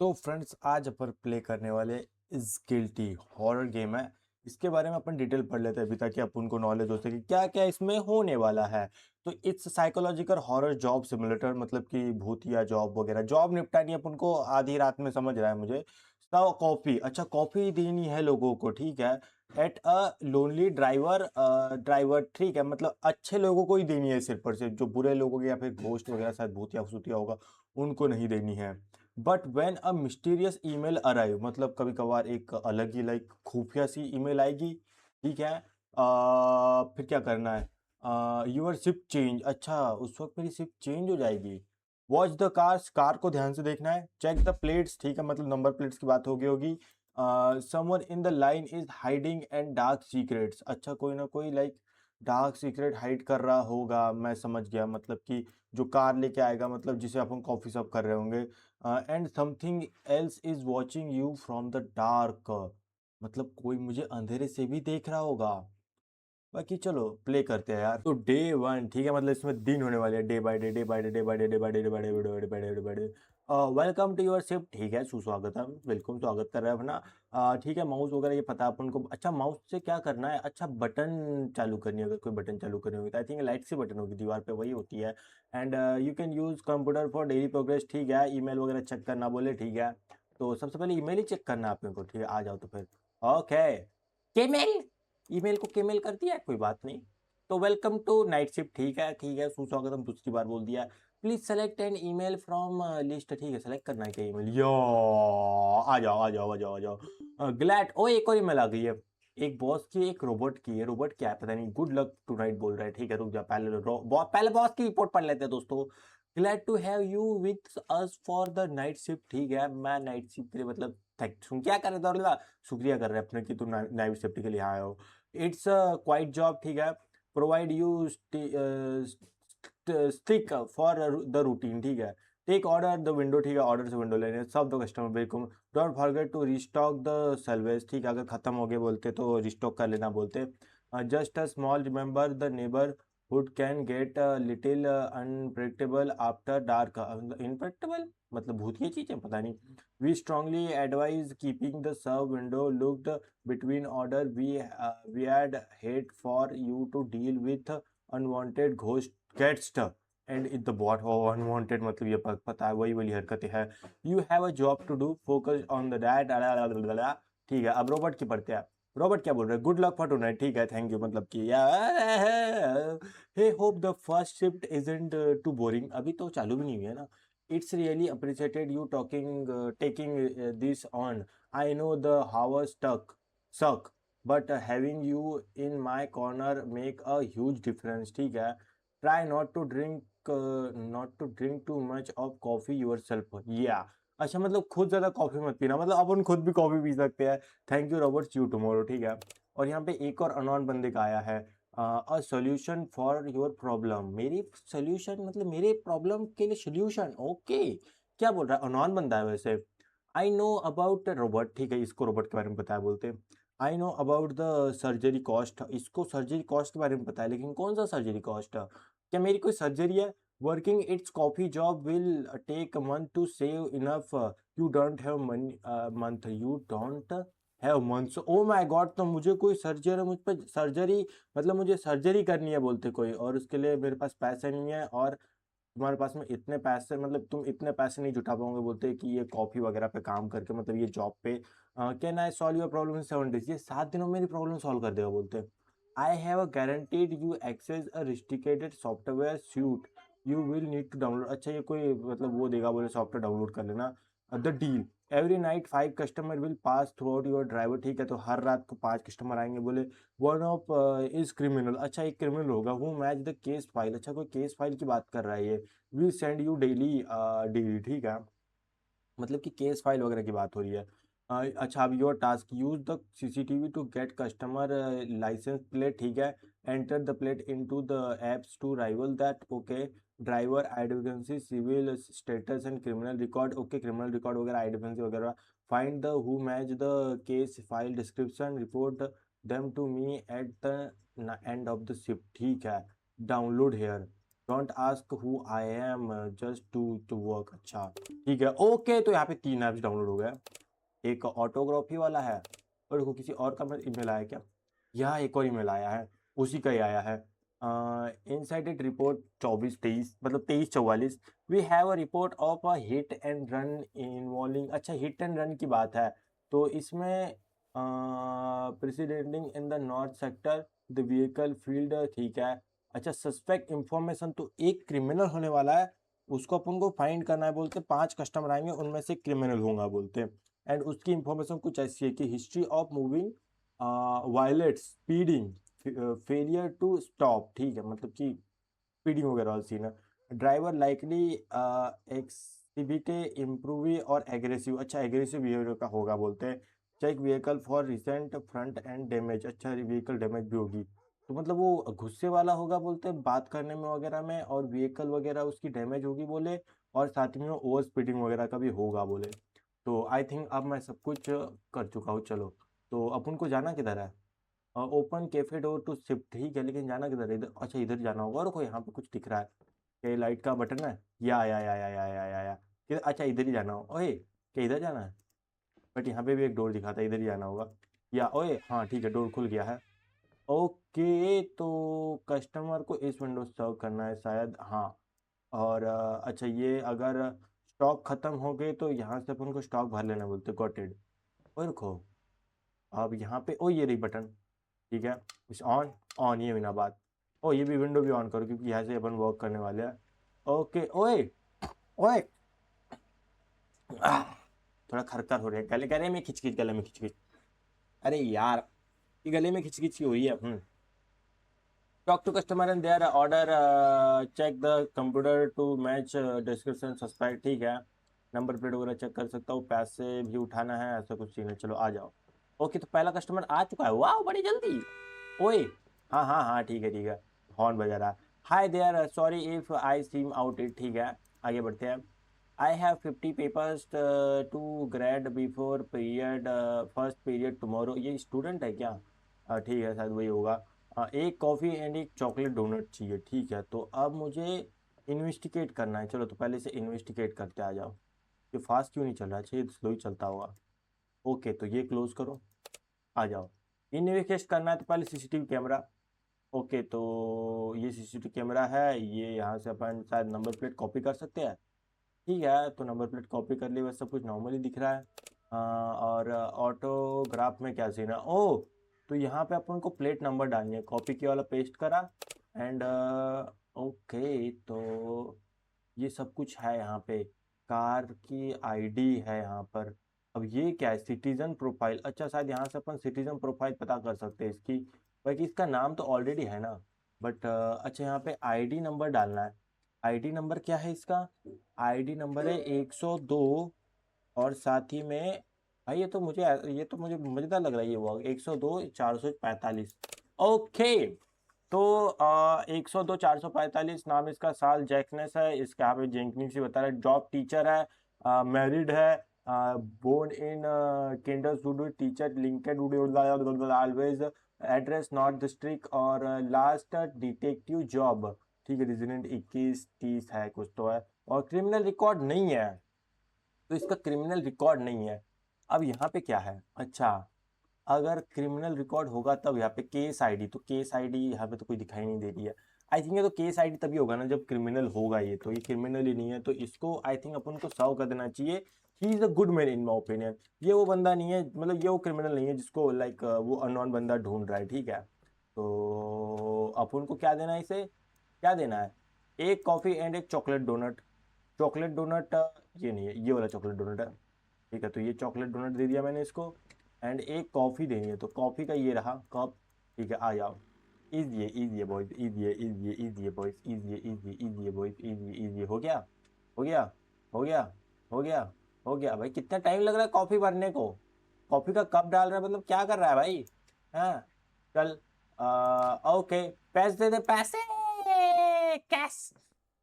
तो फ्रेंड्स आज अपन प्ले करने वाले इज गिल्टी हॉरर गेम है। इसके बारे में अपन डिटेल पढ़ लेते हैं अभी ताकि अपन को नॉलेज हो सके क्या क्या इसमें होने वाला है। तो it's psychological horror job simulator मतलब कि भूतिया जॉब वगैरह जॉब निपटानी अपन को आधी रात में समझ रहा है मुझे। तो कॉफी अच्छा कॉफी देनी है लोगों को ठीक है। एट अ लोनली ड्राइवर ठीक है मतलब अच्छे लोगों को ही देनी है सिर्फ पर सिर्फ जो बुरे लोगों के या फिर घोस्ट वगैरह शायद भूतिया फूतिया होगा उनको नहीं देनी है। But when a mysterious email arrive मतलब कभी कभार एक अलग ही लाइक खुफिया सी ईमेल आएगी ठीक है। फिर क्या करना है यूर शिप चेंज अच्छा उस वक्त मेरी शिप चेंज हो जाएगी। वॉच द कार्स कार को ध्यान से देखना है चेक द प्लेट्स ठीक है मतलब नंबर प्लेट्स की बात होगी someone in the line is hiding and dark secrets अच्छा कोई ना कोई लाइक डार्क सीक्रेट हाइड कर रहा होगा मैं समझ गया मतलब कि जो कार लेके आएगा मतलब जिसे अपन कॉफी सर्व कर रहे होंगे। And something else is watching you from the dark मतलब कोई मुझे अंधेरे से भी देख रहा होगा। बाकी चलो प्ले करते हैं यार। तो डे वन ठीक है मतलब इसमें दिन होने वाले हैं day by day day by day day by day day by day day by day day by day day by day. Welcome to your shift ठीक है सुस्वागतम वेलकम स्वागत कर रहे हैं अपना। ठीक है माउस वगैरह ये पता है अपन को अच्छा माउस से क्या करना है अच्छा बटन चालू करनी है अगर कोई बटन चालू करनी होगी तो आई थिंक लाइट से बटन होगी दीवार पे वही होती है। And you can use computer for daily progress ठीक है ईमेल वगैरह चेक करना बोले ठीक है। तो सबसे पहले ईमेल ही चेक करना है अपने को ठीक है आ जाओ तो फिर ओके केमेल ईमेल को केमेल कर दिया है, कोई बात नहीं। तो वेलकम टू नाइट शिफ्ट ठीक है सुस्वागतम दूसरी बार बोल दिया। Please select N email from list ठीक है सेलेक्ट करना है क्या ईमेल यो आ जाओ आ जाओ आ जाओ आ जाओ ग्लैड ओ एक और ईमेल आ गई है। एक बॉस की एक रोबोट की है रोबोट क्या है पता नहीं गुड लक टू नाइट बोल रहा है ठीक है रुक जा पहले बॉस की रिपोर्ट पढ़ लेते हैं दोस्तों। Glad to have you with us for the night shift ठीक है मैं नाइट शिफ्ट के लिए मतलब क्या कर रहे थे शुक्रिया कर रहे हैं अपने कि तुम नाइट शिफ्ट के लिए आए हो। इट्स क्वाइट जॉब ठीक है provide you stick for the routine ठीक है। टेक ऑर्डर द विंडो ठीक है ऑर्डर से विंडो लेने सब द कस्टमर बिल्कुल। Don't forget to restock the shelves ठीक है अगर खत्म हो गए बोलते तो रिस्टॉक कर लेना बोलते। Just a small remember the neighbourhood can get little unpredictable after dark unpredictable मतलब भूतिया चीजें पता नहीं। We strongly advise keeping the serve window locked between order we had hate for you to deal with unwanted ghost guests and in the bot oh unwanted मतलब ये पता है वही वाली हरकतें हैं। you have a job to do focus on the that ठीक है अब रोबोट की पढ़ते हैं। रॉबर्ट क्या बोल रहे हैं गुड लक फॉर टुनाइट ठीक है थैंक यू मतलब कि hey hope the first shift isn't too boring अभी तो चालू भी नहीं हुई है ना। It's really appreciated you talking taking this on I know the hour stuck suck but having you in my corner make a huge difference ठीक है। try not to drink too much of coffee yourself yeah अच्छा मतलब खुद ज्यादा coffee मत पीना मतलब अपन खुद भी कॉफी पी सकते हैं। Thank you Robert see you tomorrow ठीक है। और यहाँ पे एक और अननोन बंदे का आया है a solution for your problem मेरी सॉल्यूशन मतलब मेरे प्रॉब्लम के लिए सॉल्यूशन ओके क्या बोल रहा है अननोन बंदा है वैसे। आई नो अबाउट रोबोट ठीक है इसको रोबोट के बारे में पता है बोलते। I know about the surgery cost इसको सर्जरी कॉस्ट के बारे में पता है लेकिन कौन सा सर्जरी कॉस्ट क्या मेरी कोई सर्जरी है। Working it's coffee job will take month to save enough you don't have money month you don't have months oh my god तो मुझे कोई सर्जरी मुझ पर सर्जरी मतलब मुझे सर्जरी करनी है बोलते कोई और उसके लिए मेरे पास पैसे नहीं है और तुम्हारे पास में इतने पैसे मतलब तुम इतने पैसे नहीं जुटा पाओगे बोलते कि ये कॉफी वगैरह पे काम करके मतलब ये जॉब पे can I solve your problem in 7 days ये 7 दिनों में मेरी प्रॉब्लम सॉल्व कर देगा बोलते। I have a guaranteed you access a restricted software suite you will need to download अच्छा ये कोई मतलब वो देगा बोले सॉफ्टवेयर डाउनलोड कर लेना। The deal every night 5 customer will pass through out your driver ठीक है तो हर रात को 5 कस्टमर आएंगे बोले। वन ऑफ इज क्रिमिनल अच्छा एक क्रिमिनल होगा who match the case file अच्छा कोई केस फाइल की बात कर रहा है ये। We send you daily daily ठीक है मतलब कि केस फाइल वगैरह की बात हो रही है। अच्छा अब your task use the CCTV to get customer licence plate ठीक है। Enter the plate into the apps to rival that okay. Driver identification civil status and criminal record okay criminal record वगैरह आइडेंटिफिकेशन वगैरह। Find the who match the case file description report them to me at the end of the shift ठीक है। Download hair don't ask who I am, just do to work. अच्छा ठीक है, okay. तो यहाँ पे 3 apps download हो गया। एक ऑटोग्राफी वाला है, और देखो किसी और का ईमेल आया क्या? यहाँ एक और ईमेल आया है, उसी का ही आया है। इनसाइडेड रिपोर्ट 24-23, मतलब 23-44। We have a report of a hit and run involving. अच्छा, हिट एंड रन की बात है। तो इसमें presenting in the north sector, the vehicle fled, ठीक है। अच्छा, सस्पेक्ट इंफॉर्मेशन, तो एक क्रिमिनल होने वाला है, उसको अपन को फाइंड करना है बोलते। 5 कस्टमर आएंगे, उनमें से क्रिमिनल होगा बोलते। एंड उसकी इंफॉर्मेशन कुछ ऐसी है कि history of moving violet speeding, failure to stop, ठीक है, मतलब कि स्पीडिंग वगैरह वाला सीन है। ड्राइवर लाइकली एक्सिबिट इम्प्रूव और एग्रेसिव। अच्छा, एग्रेसिव बिहेवियर का होगा बोलते हैं। Check vehicle for recent front end damage. अच्छा, व्हीकल डैमेज भी होगी, तो मतलब वो गुस्से वाला होगा बोलते हैं बात करने में वगैरह में, और व्हीकल वगैरह उसकी डैमेज होगी बोले, और साथ में ओवर स्पीडिंग वगैरह का भी होगा बोले। तो आई थिंक अब मैं सब कुछ कर चुका हूँ। चलो, तो अपन को जाना किधर है? Open cafe door to shift, ठीक है, लेकिन जाना किधर है? इधर, अच्छा इधर जाना होगा। और कोई यहाँ पे कुछ दिख रहा है, क्या लाइट का बटन है? या अच्छा इधर ही जाना हो। ओए, क्या इधर जाना है? बट यहाँ पे भी एक डोर दिखा था, इधर ही जाना होगा। या ओए, हाँ ठीक है, डोर खुल गया है। ओके, तो कस्टमर को इस विंडो सर्व करना है शायद, हाँ। और अच्छा, ये अगर स्टॉक खत्म हो गए तो यहाँ से अपन को स्टॉक भर लेना बोलते, गॉट इट। और रुको, अब यहाँ पे ओ ये रही बटन, ठीक है। इस ऑन, ऑन ये बिना बात। ओ ये भी विंडो भी ऑन करो, क्योंकि यहाँ से अपन वर्क करने वाले हैं। ओके, ओए ओए, आह, थोड़ा खरखर हो रहा है गले, गले में खिचखिच, गले में खिचखिच। अरे यार, ये गले में खिचखिच हो रही है। Talk to customer and their order, check the computer to match description suspect, ठीक है। नंबर प्लेट वगैरह चेक कर सकता हूँ, पैसे भी उठाना है, ऐसा कुछ सीन है। चलो आ जाओ। ओके, तो पहला कस्टमर आ चुका है, वाह बड़ी जल्दी। ओए, हाँ हाँ हाँ, ठीक है ठीक है। हॉर्न बजा रहा। Hi there, sorry if I seem out it, ठीक है। आगे बढ़ते हैं। I have 50 papers to grade before period, first period tomorrow. ये स्टूडेंट है क्या? ठीक है, शायद वही होगा। एक कॉफ़ी एंड एक चॉकलेट डोनट चाहिए, ठीक है। तो अब मुझे इन्वेस्टिगेट करना है। चलो, तो पहले से इन्वेस्टिगेट करते आ जाओ। ये फास्ट क्यों नहीं चल रहा? अच्छा, ये स्लो ही चलता होगा। ओके, तो ये क्लोज करो, आ जाओ। इन्वेस्टिगेट करना है तो पहले सीसीटीवी कैमरा। ओके, तो ये सीसीटीवी कैमरा है, ये यहाँ से अपन शायद नंबर प्लेट कॉपी कर सकते हैं। ठीक है, तो नंबर प्लेट कॉपी कर ली, बस सब कुछ नॉर्मली दिख रहा है। और ऑटोग्राफ में क्या सीन है? ओ, तो यहाँ पे अपन को प्लेट नंबर डालनी है, कॉपी किया वाला पेस्ट करा। एंड ओके, तो ये सब कुछ है यहाँ पे। कार की आईडी है यहाँ पर। अब ये क्या है? Citizen profile. अच्छा, शायद यहाँ से अपन सिटीजन प्रोफाइल पता कर सकते हैं इसकी। बाकी इसका नाम तो ऑलरेडी है ना। बट अच्छा, यहाँ पे आईडी नंबर डालना है। आईडी नंबर क्या है इसका? आईडी नंबर है 102। और साथ ही में भाई, ये तो मुझे मजेदार लग रहा है ये वर्क। 102 445। ओके, तो 102 445 नाम इसका, साल जैकनेस है इसका, यहाँ पे जेंकनिस ही बता रहा है। जॉब टीचर है, मैरिड है, born in Kinderswood, teacher linked always, address north district, और लास्ट डिटेक्टिव जॉब, ठीक है। रेजिडेंट 21-30 है कुछ तो है, और क्रिमिनल रिकॉर्ड नहीं है। तो इसका क्रिमिनल रिकॉर्ड नहीं है। अब यहाँ पे क्या है? अच्छा, अगर क्रिमिनल रिकॉर्ड होगा तब यहाँ पे केस आईडी, तो केस आईडी यहाँ पे तो कोई दिखाई नहीं दे रही है। आई थिंक ये तो केस आईडी तभी होगा ना जब क्रिमिनल होगा। ये तो ये क्रिमिनल ही नहीं है, तो इसको आई थिंक अपन को सर्व कर देना चाहिए। He is a good man in my opinion. ये वो बंदा नहीं है, मतलब ये वो क्रिमिनल नहीं है जिसको लाइक वो अननोन बंदा ढूंढ रहा है, ठीक है। तो अपन को क्या देना है इसे? क्या देना है? एक कॉफी एंड एक चॉकलेट डोनट। चॉकलेट डोनट ये नहीं है, ये वाला चॉकलेट डोनट है, ठीक है। तो ये चॉकलेट डोनट दे दिया मैंने इसको। एंड एक कॉफ़ी देनी है, तो कॉफ़ी का ये रहा कप, ठीक है। आ जाओ। इजी है, इजी है बॉयज, इजी है, इजी है, इजी है बॉयज, इजी है, इजी, इजी है बॉयज, इजी, इजी। हो गया, हो गया, हो गया, हो गया, हो गया। भाई कितना टाइम लग रहा है कॉफ़ी भरने को? कॉफ़ी का कप डाल रहा है, मतलब क्या कर रहा है भाई? हाँ, चल। ओके, पैसे दे दे, पैसे, कैश,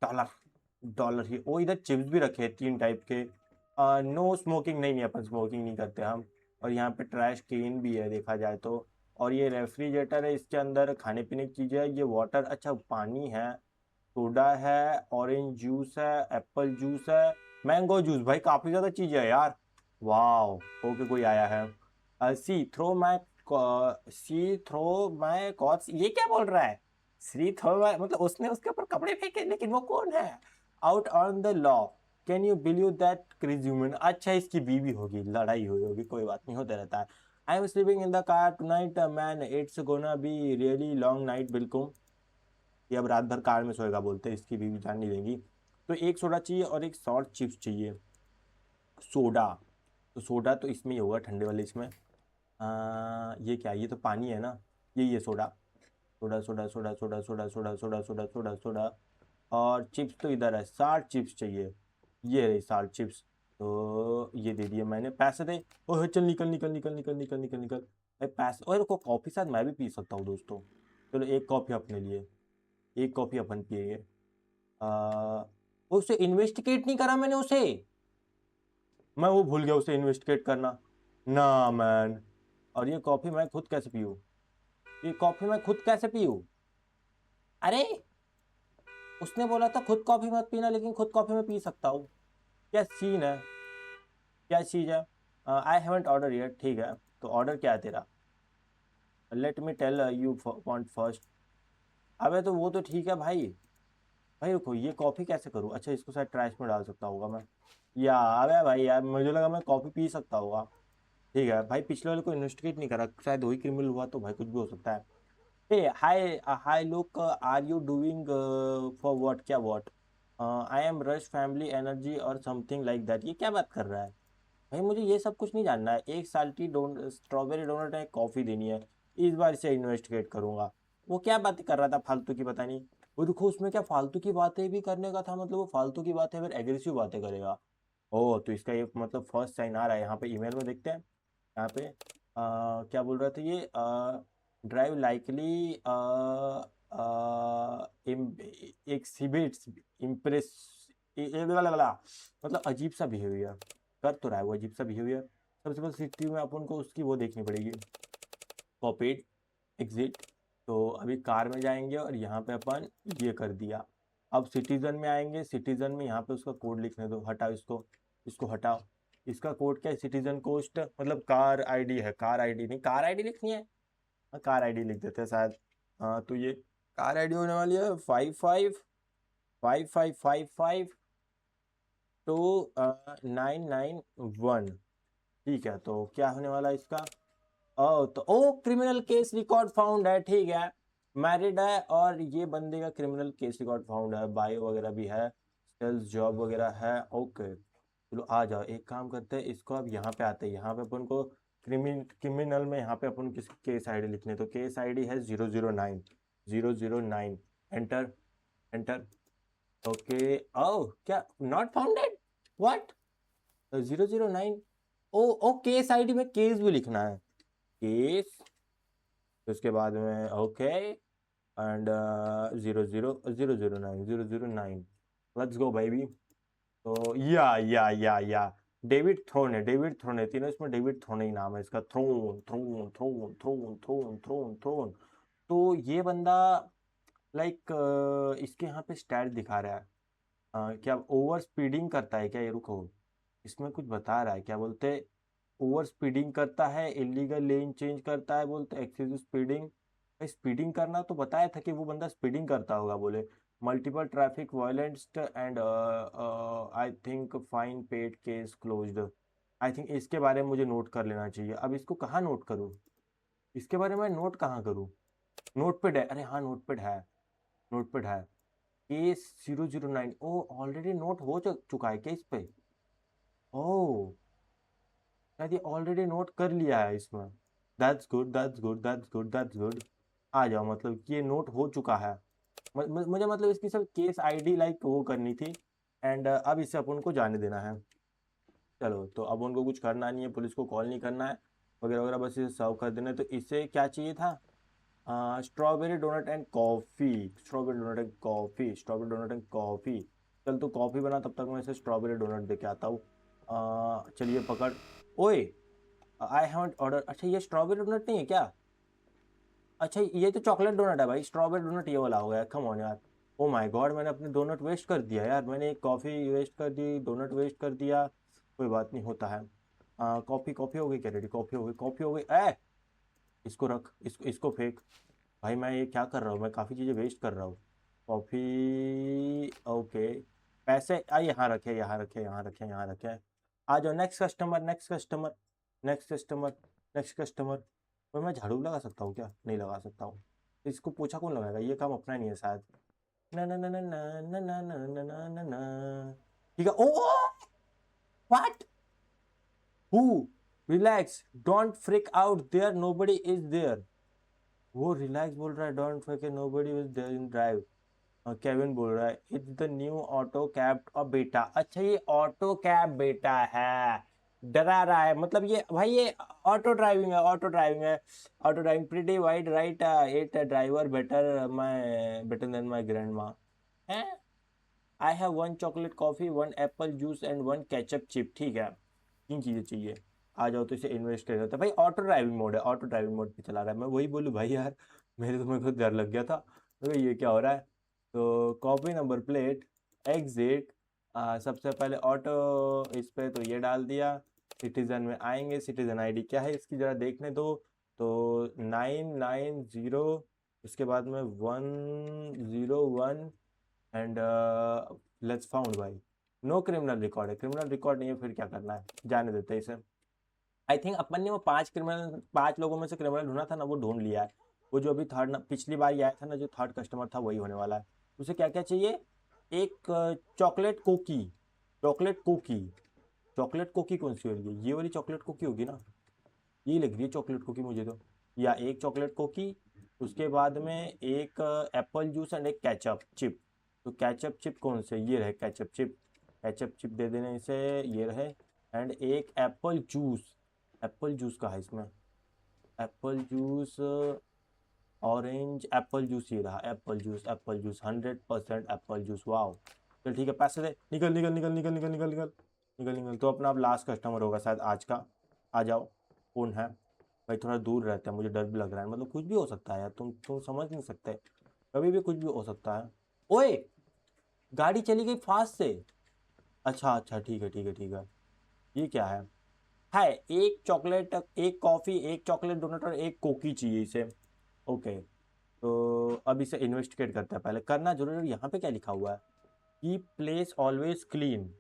डॉलर, डॉलर ही। ओ, इधर चिप्स भी रखे हैं 3 टाइप के। नो स्मोकिंग, नहीं नहीं, अपन स्मोकिंग नहीं करते हम। और यहाँ पे ट्रैश कैन भी है देखा जाए तो। और ये रेफ्रिजरेटर है, इसके अंदर खाने पीने की चीज़ें है। ये वाटर, अच्छा पानी है। सोडा है, ऑरेंज जूस है, एप्पल जूस है, मैंगो जूस। भाई काफी ज्यादा चीजें है यार। वाओ। ओके कोई आया है। सी थ्रो माय कॉट्स, ये क्या बोल रहा है? सी थ्रो माय मतलब उसने उसके ऊपर कपड़े फेंके, लेकिन वो कौन है? Out on the law, can you believe that crazy woman. अच्छा इसकी बीवी होगी, लड़ाई हुई होगी, कोई बात नहीं, होता रहता है। I am sleeping in the car tonight man, it's gonna be really long night. बिल्कुल, ये अब रात भर कार में सोएगा बोलते हैं, इसकी बीवी जान नहीं देगी। तो एक सोडा चाहिए और एक सॉल्ट चिप्स चाहिए। सोडा, तो सोडा तो इसमें ही होगा, ठंडे वाले इसमें। ये क्या, ये तो पानी है ना, ये soda. Soda soda soda soda soda soda soda soda soda soda. और चिप्स तो इधर है, 60 चिप्स चाहिए। ये रही 60 चिप्स। तो ये दे दिए मैंने, पैसे दे। ओह चल निकल निकल निकल निकल निकल निकल निकल। अरे पैसे, ओए रुको, कॉफी साथ मैं भी पी सकता हूँ दोस्तों। चलो एक कॉफी अपने लिए, एक कॉफी अपन पिएंगे। उसे इन्वेस्टिगेट नहीं करा मैंने उसे, मैं वो भूल गया उसे इन्वेस्टिगेट करना। ना मैन। और ये कॉफी मैं खुद कैसे पीऊँ? ये कॉफी मैं खुद कैसे पीऊँ? अरे उसने बोला था खुद कॉफी मत पीना, लेकिन खुद कॉफी मैं पी सकता हूँ। क्या सीन है, क्या चीज़ है? आई हैवंट ऑर्डर येट, ठीक है। तो ऑर्डर क्या है तेरा? Let me tell you want first. अबे तो वो तो ठीक है भाई। भाई रुको, ये कॉफ़ी कैसे करूँ? अच्छा इसको शायद ट्रैश में डाल सकता होगा मैं। या अबे भाई यार, मुझे लगा मैं कॉफ़ी पी सकता होगा। ठीक है भाई, पिछले वाले को इन्वेस्टिगेट नहीं करा, शायद वही क्रिमिनल हुआ, तो भाई कुछ भी हो सकता है। Hey hi, hi look, are you doing for what, क्या what? I am rush family energy और समथिंग लाइक दैट। ये क्या बात कर रहा है? भाई मुझे ये सब कुछ नहीं जानना है। एक साल्टी स्ट्रॉबेरी डोनट है, कॉफ़ी देनी है। इस बार इसे इन्वेस्टिगेट करूंगा। वो क्या बात कर रहा था फालतू की, पता नहीं। वो देखो उसमें क्या फालतू की बातें भी करने का था, मतलब वो फालतू की बातें फिर एग्रेसिव बातें करेगा। ओह तो इसका ये मतलब फर्स्ट साइन आ रहा है यहाँ पे, ईमेल में देखते हैं। यहाँ पे क्या बोल रहा था ये? ड्राइव लाइकली एक्सिबिट्स इम्प्रेस, मतलब अजीब सा बिहेवियर कर तो रहा है वो, अजीब सा बिहेवियर। सबसे पहले सिटी में अपन को उसकी वो देखनी पड़ेगी, कॉपीड एग्जिट। तो अभी कार में जाएंगे और यहाँ पे अपन ये कर दिया। अब सिटीजन में आएंगे, सिटीजन में यहाँ पे उसका कोड लिखने दो, हटाओ इसको, इसको हटाओ। इसका कोड क्या है? सिटीजन कोस्ट, मतलब कार आईडी है, कार आईडी नहीं, कार आईडी लिखनी है। हाँ कार आईडी लिख देते हैं शायद। हाँ तो ये कार आईडी होने वाली है 555552 991। ठीक है, तो क्या होने वाला है इसका? ओ तो ओ क्रिमिनल केस रिकॉर्ड फाउंड है, ठीक है। मैरिड है और ये बंदे का क्रिमिनल केस रिकॉर्ड फाउंड है, बायो वगैरह भी है, सेल्स जॉब वगैरह है। ओके चलो आ जाओ, एक काम करते हैं इसको, अब यहाँ पे आते हैं। यहाँ पे अपन को क्रिमिनल में यहाँ पे अपन किस केस आईडी लिखने, तो केस आईडी है 009 एंटर, एंटर। ओके ओ क्या not founded, what? 009। Oh oh case ID में केस भी लिखना है, केस। उसके बाद में okay and 0009 let's go baby. तो या डेविड थ्रोन है, डेविड थ्रोन है, तीनों इसमें डेविड थ्रोन ही नाम है इसका। Thorne Thorne Thorne Thorne Thorne Thorne Thorne. तो ये बंदा लाइक इसके यहाँ पे स्टैट दिखा रहा है। क्या ओवर स्पीडिंग करता है क्या ये? रुको, इसमें कुछ बता रहा है, क्या बोलते हैं? ओवर स्पीडिंग करता है, इलीगल लेन चेंज करता है, बोलते एक्सेसिव स्पीडिंग। स्पीडिंग करना तो बताया था कि वो बंदा स्पीडिंग करता होगा बोले। Multiple traffic violence and I think fine paid case closed. I think इसके बारे में मुझे नोट कर लेना चाहिए। अब इसको कहाँ नोट करूँ? इसके बारे में नोट कहाँ करूँ? नोट पैड है, अरे हाँ नोट पैड है, नोट पैड है। केस 009, ओ ऑलरेडी नोट हो चुका है क्या इस पे? ओ शायद ये ऑलरेडी नोट कर लिया है इसमें। That's good that's good that's good that's good. आ जाओ, मतलब कि ये नोट हो चुका है। मुझे मतलब इसकी सब केस आईडी लाइक वो करनी थी। एंड अब इसे अपन को जाने देना है। चलो तो अब उनको कुछ करना नहीं है, पुलिस को कॉल नहीं करना है वगैरह वगैरह, बस इसे सर्व कर देना है। तो इसे क्या चाहिए था? Strawberry donut and coffee, strawberry donut and coffee, strawberry donut and coffee. चल तो कॉफ़ी बना, तब तक मैं इसे स्ट्रॉबेरी डोनट दे के आता हूँ। चलिए पकड़। ओए आई हैवंट ऑर्डर, अच्छा ये स्ट्रॉबेरी डोनट नहीं है क्या? अच्छा ये तो चॉकलेट डोनट है भाई, स्ट्रॉबेरी डोनट ये वाला हो गया, कम ऑन यार। ओ माय गॉड, मैंने अपने डोनट वेस्ट कर दिया यार, मैंने एक कॉफ़ी वेस्ट कर दी, डोनट वेस्ट कर दिया। कोई बात नहीं, होता है। कॉफ़ी कॉफ़ी हो गई क्या रेडी? कॉफ़ी हो गई, कॉफ़ी हो गई। इसको रख, इसको फेंक। भाई मैं ये क्या कर रहा हूँ, मैं काफ़ी चीज़ें वेस्ट कर रहा हूँ। Coffee okay. पैसे यहाँ रखे, यहाँ रखे, यहाँ रखे, यहाँ रखे। आ जाओ, next customer, next customer, next customer, next customer. तो मैं झाड़ू लगा सकता हूँ क्या? नहीं लगा सकता हूँ। इसको पोछा कौन लगाएगा? ये काम अपना नहीं है शायद। ना ना ना ना ना ना ना ना ना ना ना ना। ठीक है। Oh what? Huh? Relax, don't freak out, there nobody is there. वो रिलैक्स बोल रहा है, don't freak, nobody is there in drive. Kevin बोल रहा है it's the new auto cab और बेटा। अच्छा ये ऑटो कैब बेटा है, डरा रहा है मतलब ये भाई, ये ऑटो ड्राइविंग है, ऑटो ड्राइविंग है। Auto driving pretty wide right, it driver better my better than my grandma. I have one chocolate coffee, one apple juice and one ketchup chip. ठीक है, तीन चीज़ें चाहिए। आ जाओ, तो इसे इन्वेस्ट कर देते हैं भाई। ऑटो ड्राइविंग मोड है, ऑटो ड्राइविंग मोड पे चला रहा है। मैं वही बोलूँ भाई यार, मेरे को डर लग गया था। तो ये क्या हो रहा है? तो कॉपी नंबर प्लेट, एग्जिट, सबसे पहले ऑटो, इस पे तो ये डाल दिया। सिटीजन में आएंगे, सिटीजन आईडी क्या है इसकी ज़रा देखने दो। तो 990, उसके बाद में 101 एंड लेट्स फाउंड भाई। नो क्रिमिनल रिकॉर्ड है, क्रिमिनल रिकॉर्ड नहीं है, फिर क्या करना है, जाने देते हैं इसे। आई थिंक अपन ने वो 5 क्रिमिनल, 5 लोगों में से क्रिमिनल ढूंढा था ना, वो ढूंढ लिया है। वो जो अभी थर्ड, पिछली बार आया था ना, जो थर्ड कस्टमर था वही होने वाला है। उसे क्या क्या चाहिए? एक चॉकलेट कोकी, चॉकलेट कोकी। चॉकलेट कोकी कौन सी होगी? ये वाली चॉकलेट कोकी होगी ना, ये लग रही है चॉकलेट कुकी मुझे तो। या एक चॉकलेट कुकी, उसके बाद में एक एप्पल जूस एंड एक केचप चिप। तो केचप चिप कौन से? ये रहे केचप चिप, केचप चिप दे देने से, ये रहे। एंड एक एप्पल जूस, एप्पल जूस का है इसमें, Apple juice, orange Apple juice, ये रहा Apple juice, apple juice 100% Apple juice. Wow, चल ठीक है, पैसे दे, निकल निकल निकल निकल निकल निकल निकल निकल निकल। तो अपना अब लास्ट कस्टमर होगा शायद आज का। आ जाओ, कौन है भाई? थोड़ा दूर रहता है, मुझे डर भी लग रहा है, मतलब कुछ भी हो सकता है यार, तुम समझ नहीं सकते, कभी भी कुछ भी हो सकता है। ओए, गाड़ी चली गई फास्ट से। अच्छा अच्छा, ठीक है ठीक है ठीक है। ये क्या है एक चॉकलेट, एक कॉफ़ी, एक चॉकलेट डोनट और एक कोकी चाहिए इसे। ओके, तो अब इसे इन्वेस्टिगेट करते हैं, पहले करना जरूरी है। यहाँ पे क्या लिखा हुआ है? कि प्लेस ऑलवेज क्लीन।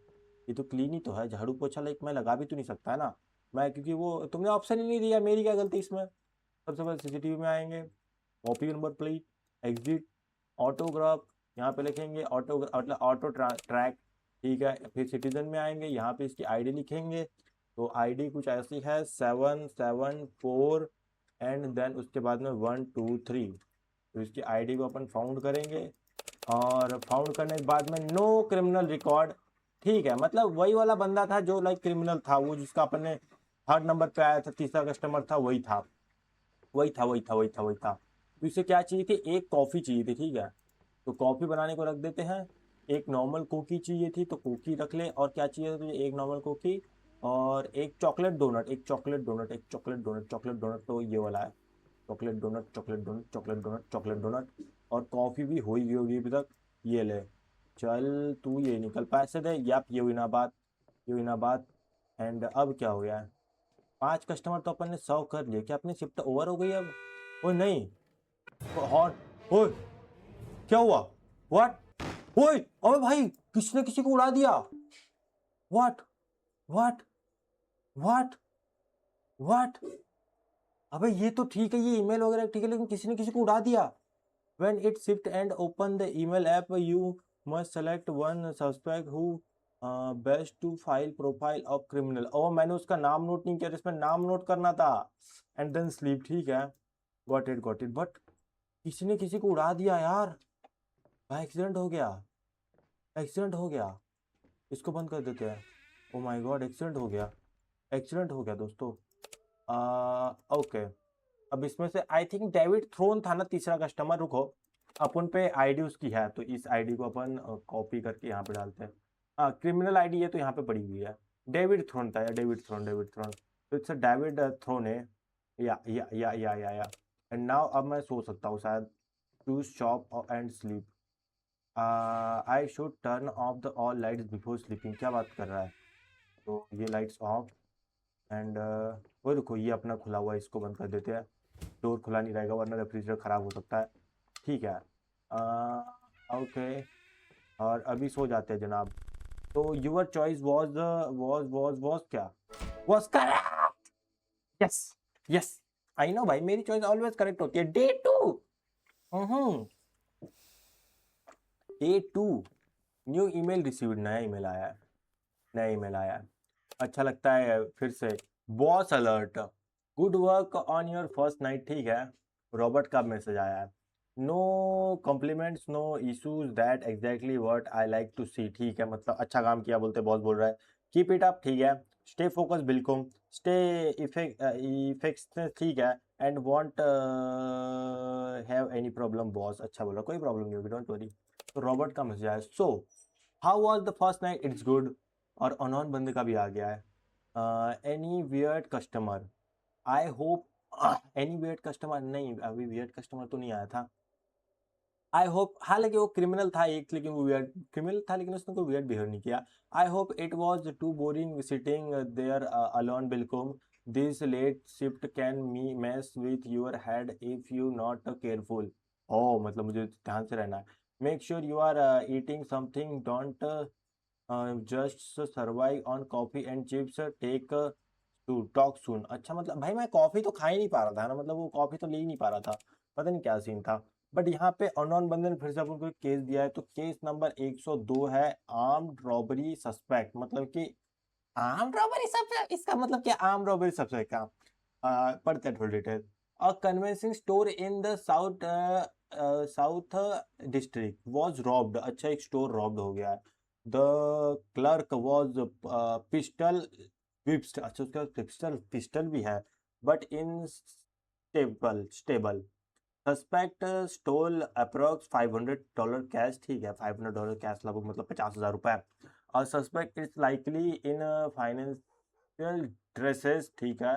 ये तो क्लीन ही तो है, झाड़ू पोछा लाइक मैं लगा भी तो नहीं सकता है ना मैं, क्योंकि वो तुमने ऑप्शन ही नहीं दिया, मेरी क्या गलती इसमें। सबसे पहले सीसीटीवी में आएंगे, copy number plate, exit, autograph, यहाँ पे लिखेंगे ऑटो, मतलब ऑटो ट्रैक। ठीक है, फिर सिटीजन में आएंगे, यहाँ पे इसकी आईडी लिखेंगे। तो आईडी कुछ ऐसी है 774 एंड देन उसके बाद में 123। तो इसकी आईडी को अपन फाउंड करेंगे, और फाउंड करने के बाद में नो क्रिमिनल रिकॉर्ड। ठीक है, मतलब वही वाला बंदा था जो लाइक क्रिमिनल था, वो जिसका अपन ने थर्ड नंबर पे आया था, तीसरा कस्टमर था, वही था, वही था, वही था, वही था, वही था। तो इसे क्या चाहिए थी? एक कॉफ़ी चाहिए थी, ठीक है। तो कॉफ़ी बनाने को रख देते हैं। एक नॉर्मल कोकी चाहिए थी, तो कोकी रख ले। और क्या चाहिए था तुझे? एक नॉर्मल कोकी और एक चॉकलेट डोनट, एक चॉकलेट डोनट, एक चॉकलेट डोनट, चॉकलेट डोनट तो ये वाला है। Chocolate donut, chocolate donut, chocolate donut, chocolate donut. और कॉफ़ी भी हो ही गई होगी अभी तक। ये ले, चल तू ये निकल, पैसे दे। याप, ये हुई ना बात, ये हुई ना बात। एंड अब क्या हो गया है? 5 कस्टमर तो अपन ने 100 कर लिए, क्या अपनी शिफ्ट ओवर हो गई अब? ओ नहीं, हॉट, ओए क्या हुआ? व्हाट? ओए अबे भाई, किसने किसी को उड़ा दिया? व्हाट? व्हाट? व्हाट? व्हाट? अबे ये तो ठीक है, ये ईमेल वगैरह ठीक है, लेकिन किसी ने किसी को उड़ा दिया। When it shift and open the email app, you must select one suspect who best to file profile of criminal। ओ मैंने उसका नाम नोट नहीं किया, इसमें नाम नोट करना था। एंड देन स्लीप, ठीक है, got it got it. But किसी ने किसी को उड़ा दिया यार, भाई एक्सीडेंट हो गया, एक्सीडेंट हो गया। इसको बंद कर देते हैं। ओ माय गॉड, एक्सीडेंट हो गया, एक्सीडेंट हो गया दोस्तों। ओके, अब इसमें से आई थिंक डेविड थ्रोन था ना तीसरा कस्टमर। रुको, अपन पे आईडी उसकी है, तो इस आईडी को अपन कॉपी करके यहाँ पे डालते हैं। हाँ, क्रिमिनल आईडी ये तो यहाँ पे पड़ी हुई है। डेविड थ्रोन था या डेविड थ्रोन, डेविड थ्रोन। तो इट्स डेविड थ्रोन है। या एंड नाउ अब मैं सो सकता हूँ शायद। Choose shop and sleep. I should turn off the all lights before sleeping, क्या बात कर रहा है। तो ये लाइट्स ऑफ एंड वो देखो ये अपना खुला हुआ है, इसको बंद कर देते हैं। डोर खुला नहीं रहेगा वरना रेफ्रिजरेटर ख़राब हो सकता है। ठीक है, ओके, और अभी सो जाते हैं जनाब। तो यूर चॉइस वॉज क्या, was correct. Yes, yes, I know भाई, मेरी चॉइस ऑलवेज करेक्ट होती है। Day two, day two, new email received, नया ईमेल आया है, नया ईमेल आया है। अच्छा लगता है फिर से। Boss alert, good work on your first night, ठीक है। रॉबर्ट का मैसेज आया है। No compliments, no issues, that exactly what I like to see, ठीक है, मतलब अच्छा काम किया बोलते, बॉस बोल रहा है। कीप इट अप, ठीक है। स्टे फोकस, बिल्कुल। स्टे इफेक्ट्स, ठीक है। And want have any problem, boss अच्छा बोला, कोई प्रॉब्लम नहीं होगी, डोंट वरी। तो रॉबर्ट का मैसेज आया, so how was the first night, it's good. और अनोन बंदे का भी आ गया है। Any weird customer, I hope, any weird customer नहीं, अभी वियर्ड कस्टमर तो नहीं आया था। आई होप, हालांकि वो क्रिमिनल था एक, लेकिन वो वियर्ड क्रिमिनल था लेकिन उसने कोई वियर्ड बिहेव नहीं किया। I hope it was too boring sitting there alone, बिल्कुल। This late shift can me mess with your head if you not careful. Oh मतलब मुझे ध्यान से रहना है। Make sure you are eating something, don't just survive on coffee and chips, take to talk soon. अच्छा मतलब भाई मैं कॉफी तो खा ही नहीं पा रहा था ना, मतलब वो कॉफी तो ले ही नहीं पा रहा था, पता नहीं क्या सीन था। बट यहाँ पे अननोन बंदे ने फिर से अपन को एक केस दिया है, तो केस नंबर 102 है, आर्म्ड रॉबरी सस्पेक्ट, मतलब कि आर्म्ड रॉबरी सस्पेक्ट, इसका मतलब क्या, आर्म्ड रॉबरी सस्पेक्ट का। पढ़ते हैं थोड़ी detail. A convenience store in the south district was robbed, अच्छा एक स्टोर रॉब्ड हो गया है। The clerk was pistol whipped, अच्छा उसके पास पिस्टल पिस्टल भी है, but in stable. Suspect stole approx $500 cash, ठीक है, $500 कैश लगभग मतलब 50,000 रुपए। और suspect is likely in financial dresses, ठीक है,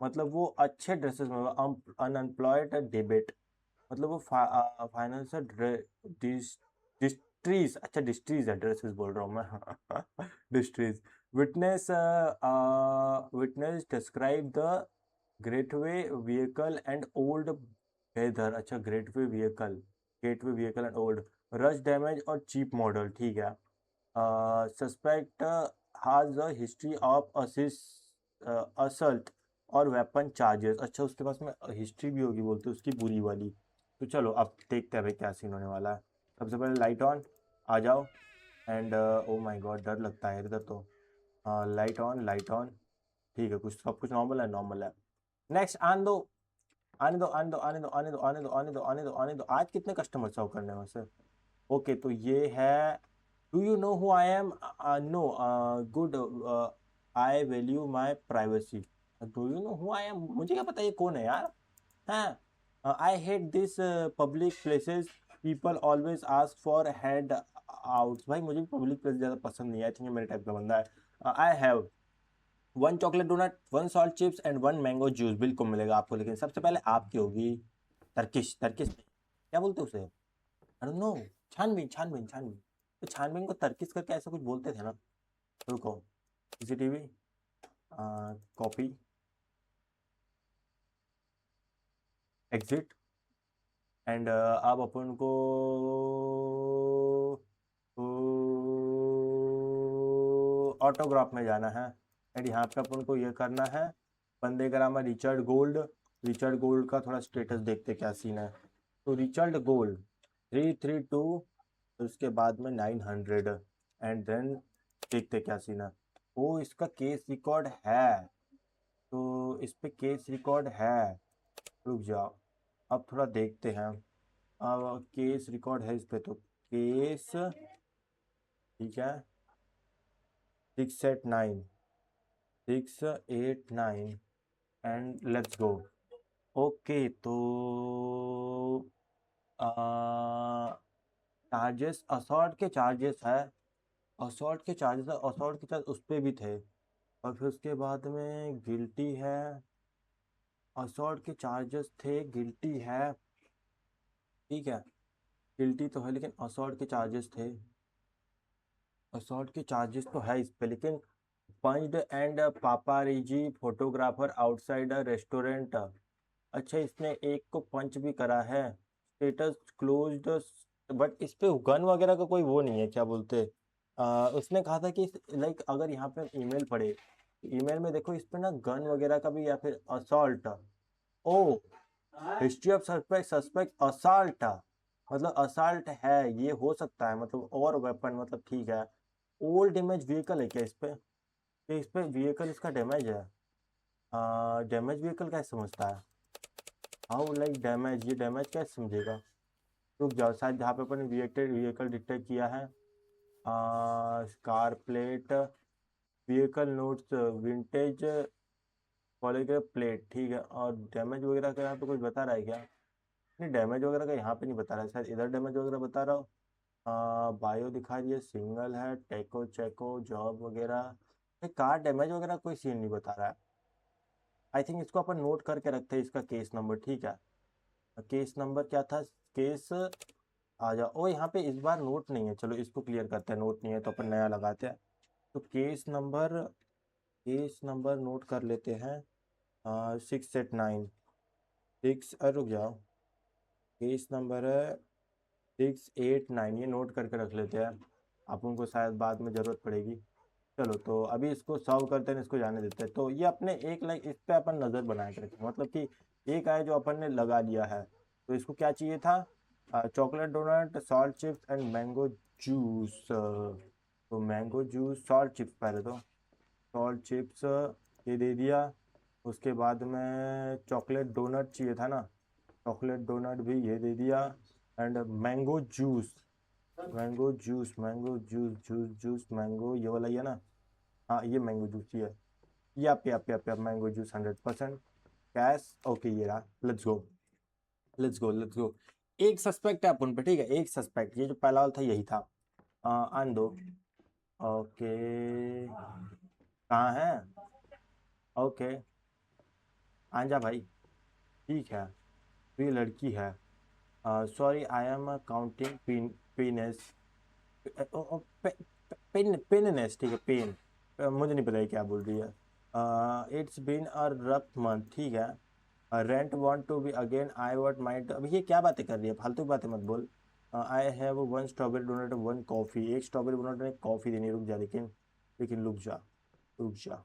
मतलब वो अच्छे ड्रेसेस में, अनएम्प्लॉयड डेबिट, मतलब वो फाइनेंशियल डिस्ट्रीज, अच्छा डिस्ट्रीज है, ड्रेसेस बोल रहा हूँ मैं डिस्ट्रीज। Witness witness describe the getaway vehicle and old weather, अच्छा getaway vehicle and old, rush damage और चीप मॉडल, ठीक है। Suspect has a history of assault और वेपन चार्जेस, अच्छा उसके पास में हिस्ट्री भी होगी बोलते उसकी बुरी वाली। तो चलो अब देखते हैं भाई क्या सीन होने वाला है। सबसे पहले लाइट ऑन, आ जाओ। एंड ओ माय गॉड डर लगता है इधर तो। लाइट ऑन, लाइट ऑन, ठीक है, कुछ सब कुछ नॉर्मल है, नॉर्मल है। नेक्स्ट, आने दो, आने दो, आने दो, आने दो, आने दो, आने दो, आने दो, आने दो, आने दो। आज कितने कस्टमर सर्व करने हैं वैसे। ओके तो ये है, do you know who I am, no, good, I value my privacy. Do you know who I am, मुझे क्या पता ये कौन है यार। हाँ, I hate this public places, people always ask for head out, भाई मुझे भी पब्लिक प्लेस ज़्यादा पसंद नहीं है, आई थिंक मेरे टाइप का बंदा है। I have one chocolate donut, one salt chips and one mango juice, बिल्कुल मिलेगा आपको, लेकिन सबसे पहले आपकी होगी तर्किश, तर्किश क्या बोलते हैं उसे, आई डोंट नो, छानबीन, छानबीन, छानबीन। तो छानबीन को तर्किश करके ऐसा कुछ बोलते थे ना। रुको, सीसीटीवी, कॉपी, एग्जिट, एंड अब अपन को ऑटोग्राफ में जाना है। एंड यहाँ पे अपन को ये करना है, बंदे का नाम है रिचर्ड गोल्ड। रिचर्ड गोल्ड का थोड़ा स्टेटस देखते क्या सीन है। तो रिचर्ड गोल्ड 332, उसके बाद में 900, एंड देन देखते क्या सीन है। ओ इसका केस रिकॉर्ड है, तो इस पे केस रिकॉर्ड है, रुक जाओ, अब थोड़ा देखते हैं। अब केस रिकॉर्ड है इस पे, तो केस, ठीक है, 689, 689, एंड लेट्स गो। ओके तो चार्जेस, असॉल्ट के चार्जेस है, असॉल्ट के चार्जेस है, असॉल्ट के चार्ज उस पर भी थे। और फिर उसके बाद में गिल्टी है, असॉल्ट के चार्जेस थे, गिल्टी है, ठीक है। गिल्टी तो है लेकिन असॉल्ट के चार्जेस थे, असॉल्ट के चार्जेस तो है इस पे, लेकिन punched and paparazzi photographer outside a restaurant. अच्छा इसने एक को पंच भी करा है, स्टेटस क्लोज्ड, बट इस पे गन वगैरह का कोई वो नहीं है, क्या बोलते, उसने कहा था कि लाइक अगर यहाँ पे ईमेल पढ़े, ईमेल में देखो इस पे ना गन वगैरह का भी या फिर assault, oh history of suspect, suspect assault, मतलब असॉल्ट है, ये हो सकता है मतलब, और वेपन मतलब ठीक है। ओल्ड डैमेज व्हीकल है क्या इस पे, कि इस पे व्हीकल इसका डैमेज है, डैमेज व्हीकल कैसे समझता है, हाउ लाइक डैमेज, ये डैमेज कैसे समझेगा। रुक जाओ, शायद जहाँ पे अपन व्हीकल व्हीकल डिटेक्ट किया है, scar plate, vehicle notes, vintage polygraph plate, ठीक है, और डैमेज वगैरह का यहाँ पे कुछ बता रहा है क्या, नहीं डैमेज वगैरह का यहाँ पे नहीं बता रहा है, शायद इधर डैमेज वगैरह बता रहा हो। बायो दिखा रही है, सिंगल है, टेको चेको जॉब वगैरह, कार डैमेज वगैरह कोई सीन नहीं बता रहा है। आई थिंक इसको अपन नोट करके रखते हैं, इसका केस नंबर, ठीक है, केस नंबर क्या था, केस, आ जाओ, ओ यहाँ पे इस बार नोट नहीं है, चलो इसको क्लियर करते हैं, नोट नहीं है तो अपन नया लगाते हैं। तो केस नंबर नोट कर लेते हैं, 689, सिक्स, रुक जाओ, केस नंबर है 689, ये नोट करके रख लेते हैं, आप उनको शायद बाद में ज़रूरत पड़ेगी। चलो तो अभी इसको सॉल्व करते हैं, इसको जाने देते हैं। तो ये अपने एक लाइक इस पे अपन नज़र बना के रखें, मतलब कि एक आए जो अपन ने लगा लिया है, तो इसको क्या चाहिए था, chocolate donut, salt chips and mango juice. तो मैंगो जूस, सॉल्ट चिप्स, पहले तो सॉल्ट चिप्स ये दे दिया, उसके बाद में चॉकलेट डोनट चाहिए था ना, चॉकलेट डोनट भी ये दे दिया, and mango juice, mango juice, mango juice, juice juice mango, ये वाला ही है ना, हाँ ये मैंगो जूस ही है, yup mango juice 100% cash, okay ये रहा, let's go, let's go, let's go. एक सस्पेक्ट है अपन पे, ठीक है, एक सस्पेक्ट, ये जो पहला वाला था यही था, आन दो, ओके, कहाँ है, ओके, आजा भाई, ठीक है, तो ये लड़की है, sorry I am counting pin, पिनेस, पेन, पेननेस, ठीक है, पेन, मुझे नहीं पता ये क्या बोल रही है, it's been a rough month, ठीक है, rent want to be again, I want might, अभी ये क्या बातें कर रही है, फालतू की बातें मत बोल, I have one strawberry donut, one coffee, एक स्ट्रॉबेरी डोनट में कॉफ़ी देनी, रुक जा, लेकिन लेकिन रुक जा, रुक जा,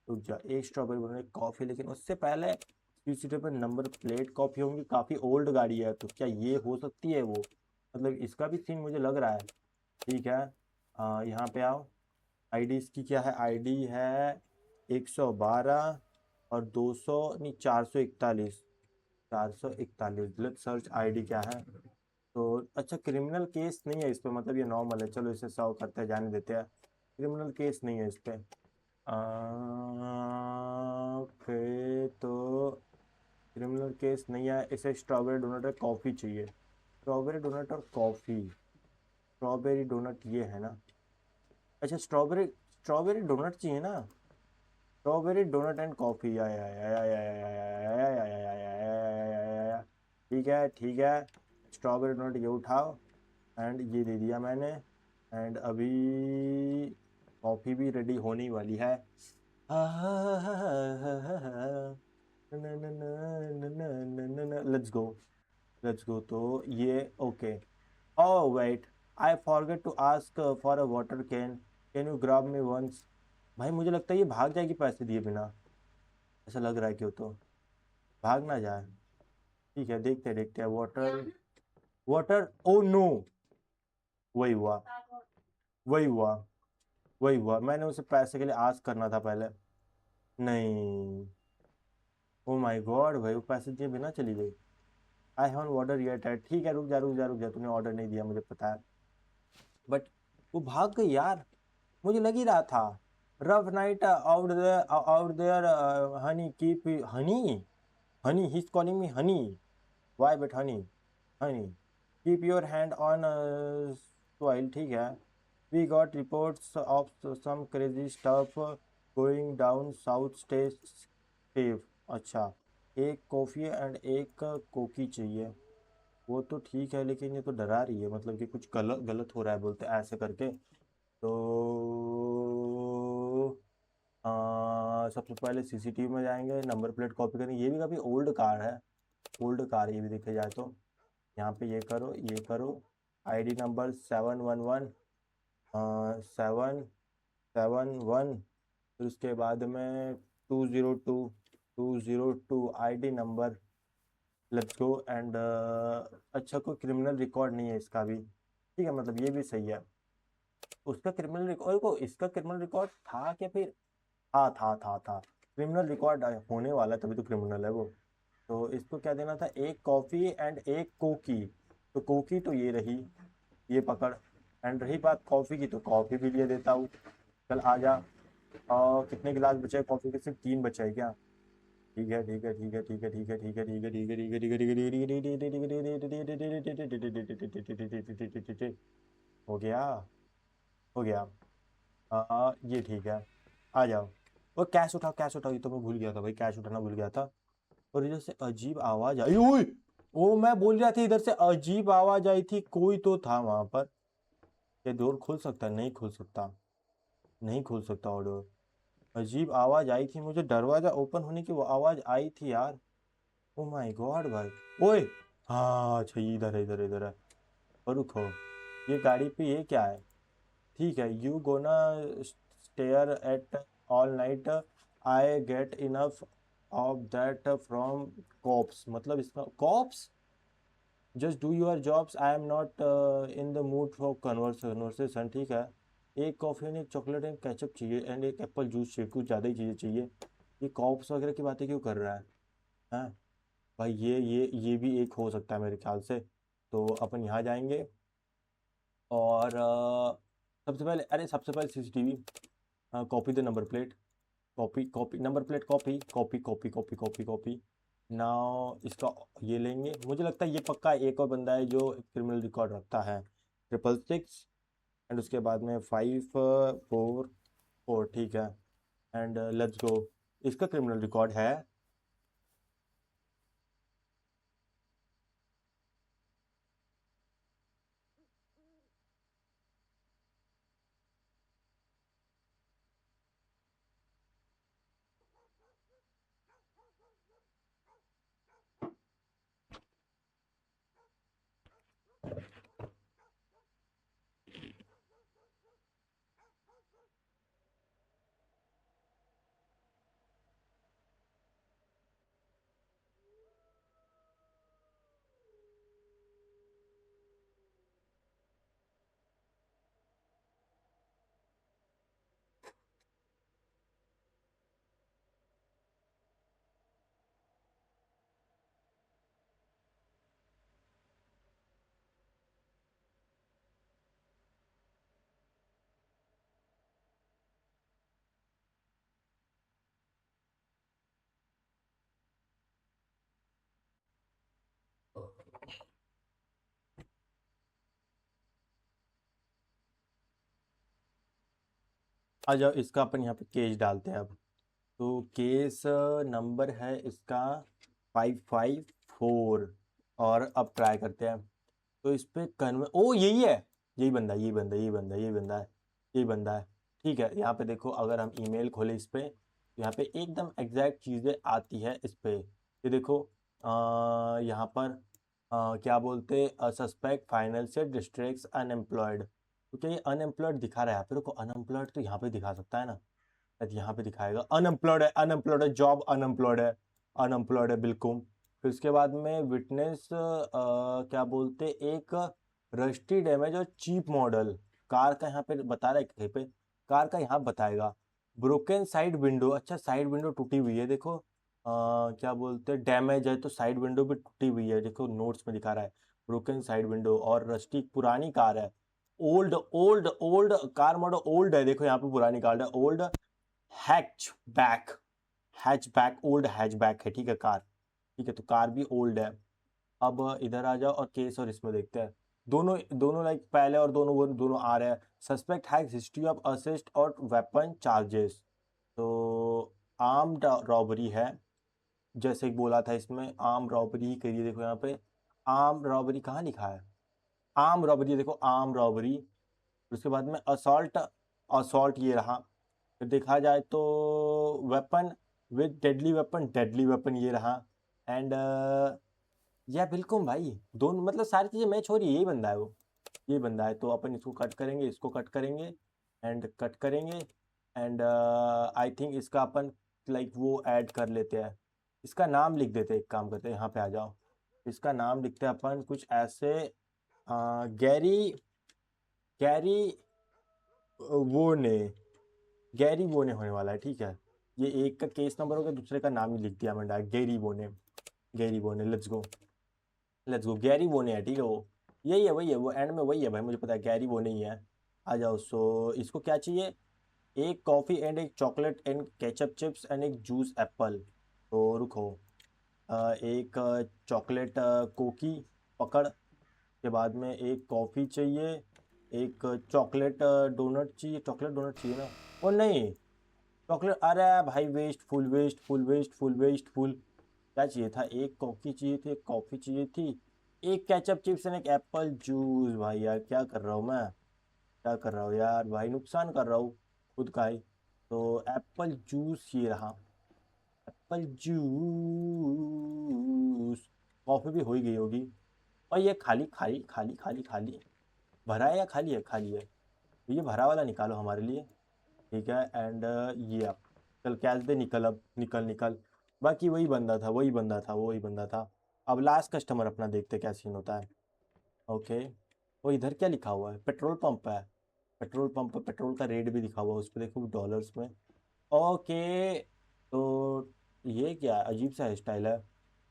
रुक जा, एक स्ट्रॉबेरी डोनट कॉफ़ी, लेकिन उससे पहले सीसीटीवी पर नंबर प्लेट कॉपी होंगी, काफ़ी ओल्ड गाड़ी है, तो क्या ये हो सकती है वो, मतलब इसका भी सीन मुझे लग रहा है, ठीक है, यहाँ पे आओ, आईडी इसकी क्या है, आईडी है 112 और 200 नहीं 441, 441, लेट्स सर्च आईडी क्या है, तो अच्छा क्रिमिनल केस नहीं है इस पे, मतलब ये नॉर्मल है, चलो इसे सॉल्व करते हैं, जाने देते हैं, क्रिमिनल केस नहीं है इस पे, ओके, तो क्रिमिनल केस नहीं है, इसे स्ट्रॉबेरी डोनट और कॉफ़ी चाहिए, स्ट्रॉबेरी डोनट और कॉफ़ी, स्ट्रॉबेरी डोनट ये है ना, अच्छा स्ट्रॉबेरी, स्ट्रॉबेरी डोनट चाहिए ना, स्ट्रॉबेरी डोनट एंड कॉफ़ी, ठीक है, ठीक है, स्ट्रॉबेरी डोनट ये उठाओ, एंड ये दे दिया मैंने, एंड अभी कॉफ़ी भी रेडी होने वाली है, लेट्स गो, लेट्स गो, तो ये okay, oh wait, I forget to ask for a water can, can you grab me once, भाई मुझे लगता है ये भाग जाएगी पैसे दिए बिना, ऐसा लग रहा है, क्यों तो भाग ना जाए, ठीक है, देखते देखते हैं, वाटर, वाटर, ओ नो, वही हुआ, वही हुआ, वही हुआ, मैंने उसे पैसे के लिए आस्क करना था पहले, नहीं, ओ माय गॉड भाई वो पैसे दिए बिना चली गई, आई हैवन ऑर्डर येट है, ठीक है, रुक जा, रुक जा, रुक जा, तूने ऑर्डर नहीं दिया मुझे पता है, बट वो भाग गई यार, मुझे लग ही रहा था, rough night out there, honey keep, honey, honey he is calling me honey, why but honey, honey keep your hand on soil, ठीक है, we got reports of some crazy stuff going down south state safe, अच्छा एक coffee and एक कोकी चाहिए, वो तो ठीक है, लेकिन ये तो डरा रही है, मतलब कि कुछ गलत गलत हो रहा है बोलते ऐसे करके। तो सबसे पहले सीसीटीवी में जाएंगे, नंबर प्लेट कॉपी करेंगे। ये भी काफ़ी ओल्ड कार है, ओल्ड कार ये भी देखा जाए तो। यहाँ पे ये करो, ये करो। ID number 711 771। फिर उसके बाद में 202 ID number. Let's go and अच्छा, कोई क्रिमिनल रिकॉर्ड नहीं है इसका भी, ठीक है, मतलब ये भी सही है। उसका क्रिमिनल रिकॉर्ड को, इसका क्रिमिनल रिकॉर्ड था क्या फिर? हाँ, था क्रिमिनल रिकॉर्ड होने वाला है, तभी तो क्रिमिनल है वो। तो इसको क्या देना था, एक कॉफ़ी एंड एक कोकी। तो कोकी तो ये रही, ये पकड़। एंड रही बात कॉफ़ी की, तो कॉफ़ी भी लिए देता हूँ। चल आ जा। और कितने गिलास बचे हैं कॉफ़ी के? सिर्फ 3 बचे हैं क्या? ठीक है, ठीक है, ठीक है, ठीक है, ठीक है, ठीक है, ठीक है, ठीक है, ठीक है, ठीक है, ठीक है, हो गया, हो गया। ये ठीक है। आ जाओ। वो कैश उठाओ, कैश उठाओ, ये तो मैं भूल गया था भाई, कैश उठाना भूल गया था। और इधर से अजीब आवाज आई, ओए। ओ, मैं बोल रहा था इधर से अजीब आवाज आई थी, कोई तो था वहां पर। ये डोर खुल सकता है? नहीं खुल सकता, नहीं खुल सकता वो डोर। अजीब आवाज आई थी, मुझे दरवाजा ओपन होने की वो आवाज आई थी यार। ओ माय गॉड भाई। ओए। हाँ अच्छा, इधर है, इधर है, इधर है। और रुको, ये गाड़ी पे ये क्या है? ठीक है, you gonna stare at all night, I get enough of that from cops. मतलब इसका cops, just do your jobs, I am not in the mood for conversation. ठीक है, एक कॉफ़ी एंड एक चॉकलेट एंड केचप चाहिए and एक apple juice चाहिए, कुछ ज़्यादा ही चीज़ें चाहिए। ये कॉप्स वगैरह की बातें क्यों कर रहा है? हैं भाई, ये भी एक हो सकता है मेरे ख्याल से। तो अपन यहाँ जाएंगे और सबसे पहले, अरे सबसे पहले CCTV, copy the number plate, copy copy number plate, copy copy copy copy copy copy. Now इसका ये लेंगे, मुझे लगता है ये पक्का एक और बंदा है जो क्रिमिनल रिकॉर्ड रखता है। 666 एंड उसके बाद में 544, ठीक है। एंड लेट्स गो, इसका क्रिमिनल रिकॉर्ड है। आ जाओ, इसका अपन यहाँ पे केस डालते हैं अब। तो केस नंबर है इसका 554। और अब ट्राई करते हैं। तो इस पे कन्वे, ओ यही है, यही बंदा, यही बंदा, यही बंदा, यही बंदा है, यही बंदा है। ठीक है, यहाँ पे देखो, अगर हम ईमेल खोले इस पे, तो यहाँ पे एकदम एग्जैक्ट चीज़ें आती है इस पे। ये देखो, यहाँ पर क्या बोलते, सस्पेक्ट फाइनेंशियल डिस्ट्रेक्ट्स अनएम्प्लॉयड। तो क्या ये अनएम्प्लॉयड दिखा रहा है यहाँ पे? रुको, अनएम्प्लॉयड तो यहाँ पे दिखा सकता है ना? शायद यहाँ पे दिखाएगा अनएम्प्लॉयड है, अनएम्प्लॉयड है, जॉब अनएम्प्लॉयड है, अनएम्प्लॉयड है बिल्कुल। फिर उसके बाद में विटनेस क्या बोलते, एक रस्टी डैमेज और चीप मॉडल कार का यहाँ पे बता रहा है कहीं पे, कार का यहाँ बताएगा। ब्रोकन साइड विंडो, अच्छा साइड विंडो टूटी हुई है देखो। क्या बोलते, डैमेज है तो साइड विंडो भी टूटी हुई है, देखो नोट्स में दिखा रहा है। ब्रोकन साइड विंडो, और रस्टी पुरानी कार है। Old old old car model old है, देखो यहाँ पे पुरानी कार है, old hatchback. Hatchback, old hatchback है, ठीक है कार। ठीक है, तो कार भी ओल्ड है। अब इधर आ जाओ और केस और इसमें देखते हैं। दोनों दोनों लाइक पहले और दोनों वो दोनों आ रहे हैं। Suspect has history of assist और वेपन चार्जेस। तो आर्म्ड रॉबरी है, जैसे कि बोला था इसमें आर्म रॉबरी ही करिए, देखो यहाँ पे आर्म रॉबरी कहाँ लिखा है? आर्म रॉबरी, देखो आर्म रॉबरी। उसके बाद में असॉल्ट, असॉल्ट ये रहा। फिर देखा जाए तो वेपन विद डेडली वेपन ये रहा। एंड या बिल्कुल भाई, दोनों मतलब सारी चीज़ें मैच हो रही है, यही बंदा है वो, ये बंदा है। तो अपन इसको कट करेंगे, इसको कट करेंगे एंड कट करेंगे। एंड आई थिंक इसका अपन लाइक वो ऐड कर लेते हैं। इसका नाम लिख देते हैं, एक काम करते हैं, यहाँ पे आ जाओ। इसका नाम लिखते हैं अपन कुछ ऐसे, गैरी, गैरी वो ने, गैरी बोने होने वाला है, ठीक है। ये एक का केस नंबर होगा, दूसरे का नाम ही लिख दिया मैंने डायरेक्ट, गैरी बोने। गैरी बोने, let's go, let's go. Gary बोने है, ठीक है वो, यही है, वही है वो, एंड में वही है भाई, मुझे पता है गैरी बोने ही है। आ जाओ। सो इसको क्या चाहिए? एक कॉफ़ी एंड एक chocolate and ketchup chips and एक जूस एप्पल। तो रुको, एक चॉकलेट कोकी पकड़, के बाद में एक कॉफ़ी चाहिए, एक चॉकलेट डोनट चाहिए, चॉकलेट डोनट चाहिए ना? ओ नहीं, चॉकलेट, अरे भाई waste, full waste, full waste, full waste, full. क्या चाहिए था? एक कॉफ़ी चाहिए थी, एक कॉफ़ी चाहिए थी, एक केचप चिप्स एंड एक एप्पल जूस। भाई यार क्या कर रहा हूँ मैं, क्या कर रहा हूँ यार भाई, नुकसान कर रहा हूँ खुद का ही। तो एप्पल जूस ये रहा, एप्पल जूस। कॉफ़ी भी हो ही गई होगी। और ये खाली खाली खाली खाली खाली भरा है या खाली है? खाली है। तो ये भरा वाला निकालो हमारे लिए, ठीक है। एंड ये आप चल कैश दे, निकल अब, निकल निकल। बाकी वही बंदा था, वही बंदा था, वही बंदा था। अब लास्ट कस्टमर अपना देखते क्या सीन होता है। ओके। वो इधर क्या लिखा हुआ है? पेट्रोल पंप है। पेट्रोल पंप, पेट्रोल का रेट भी लिखा हुआ है उस पर, देखो डॉलर्स में। ओके। तो ये क्या अजीब सा हेयर स्टाइल है?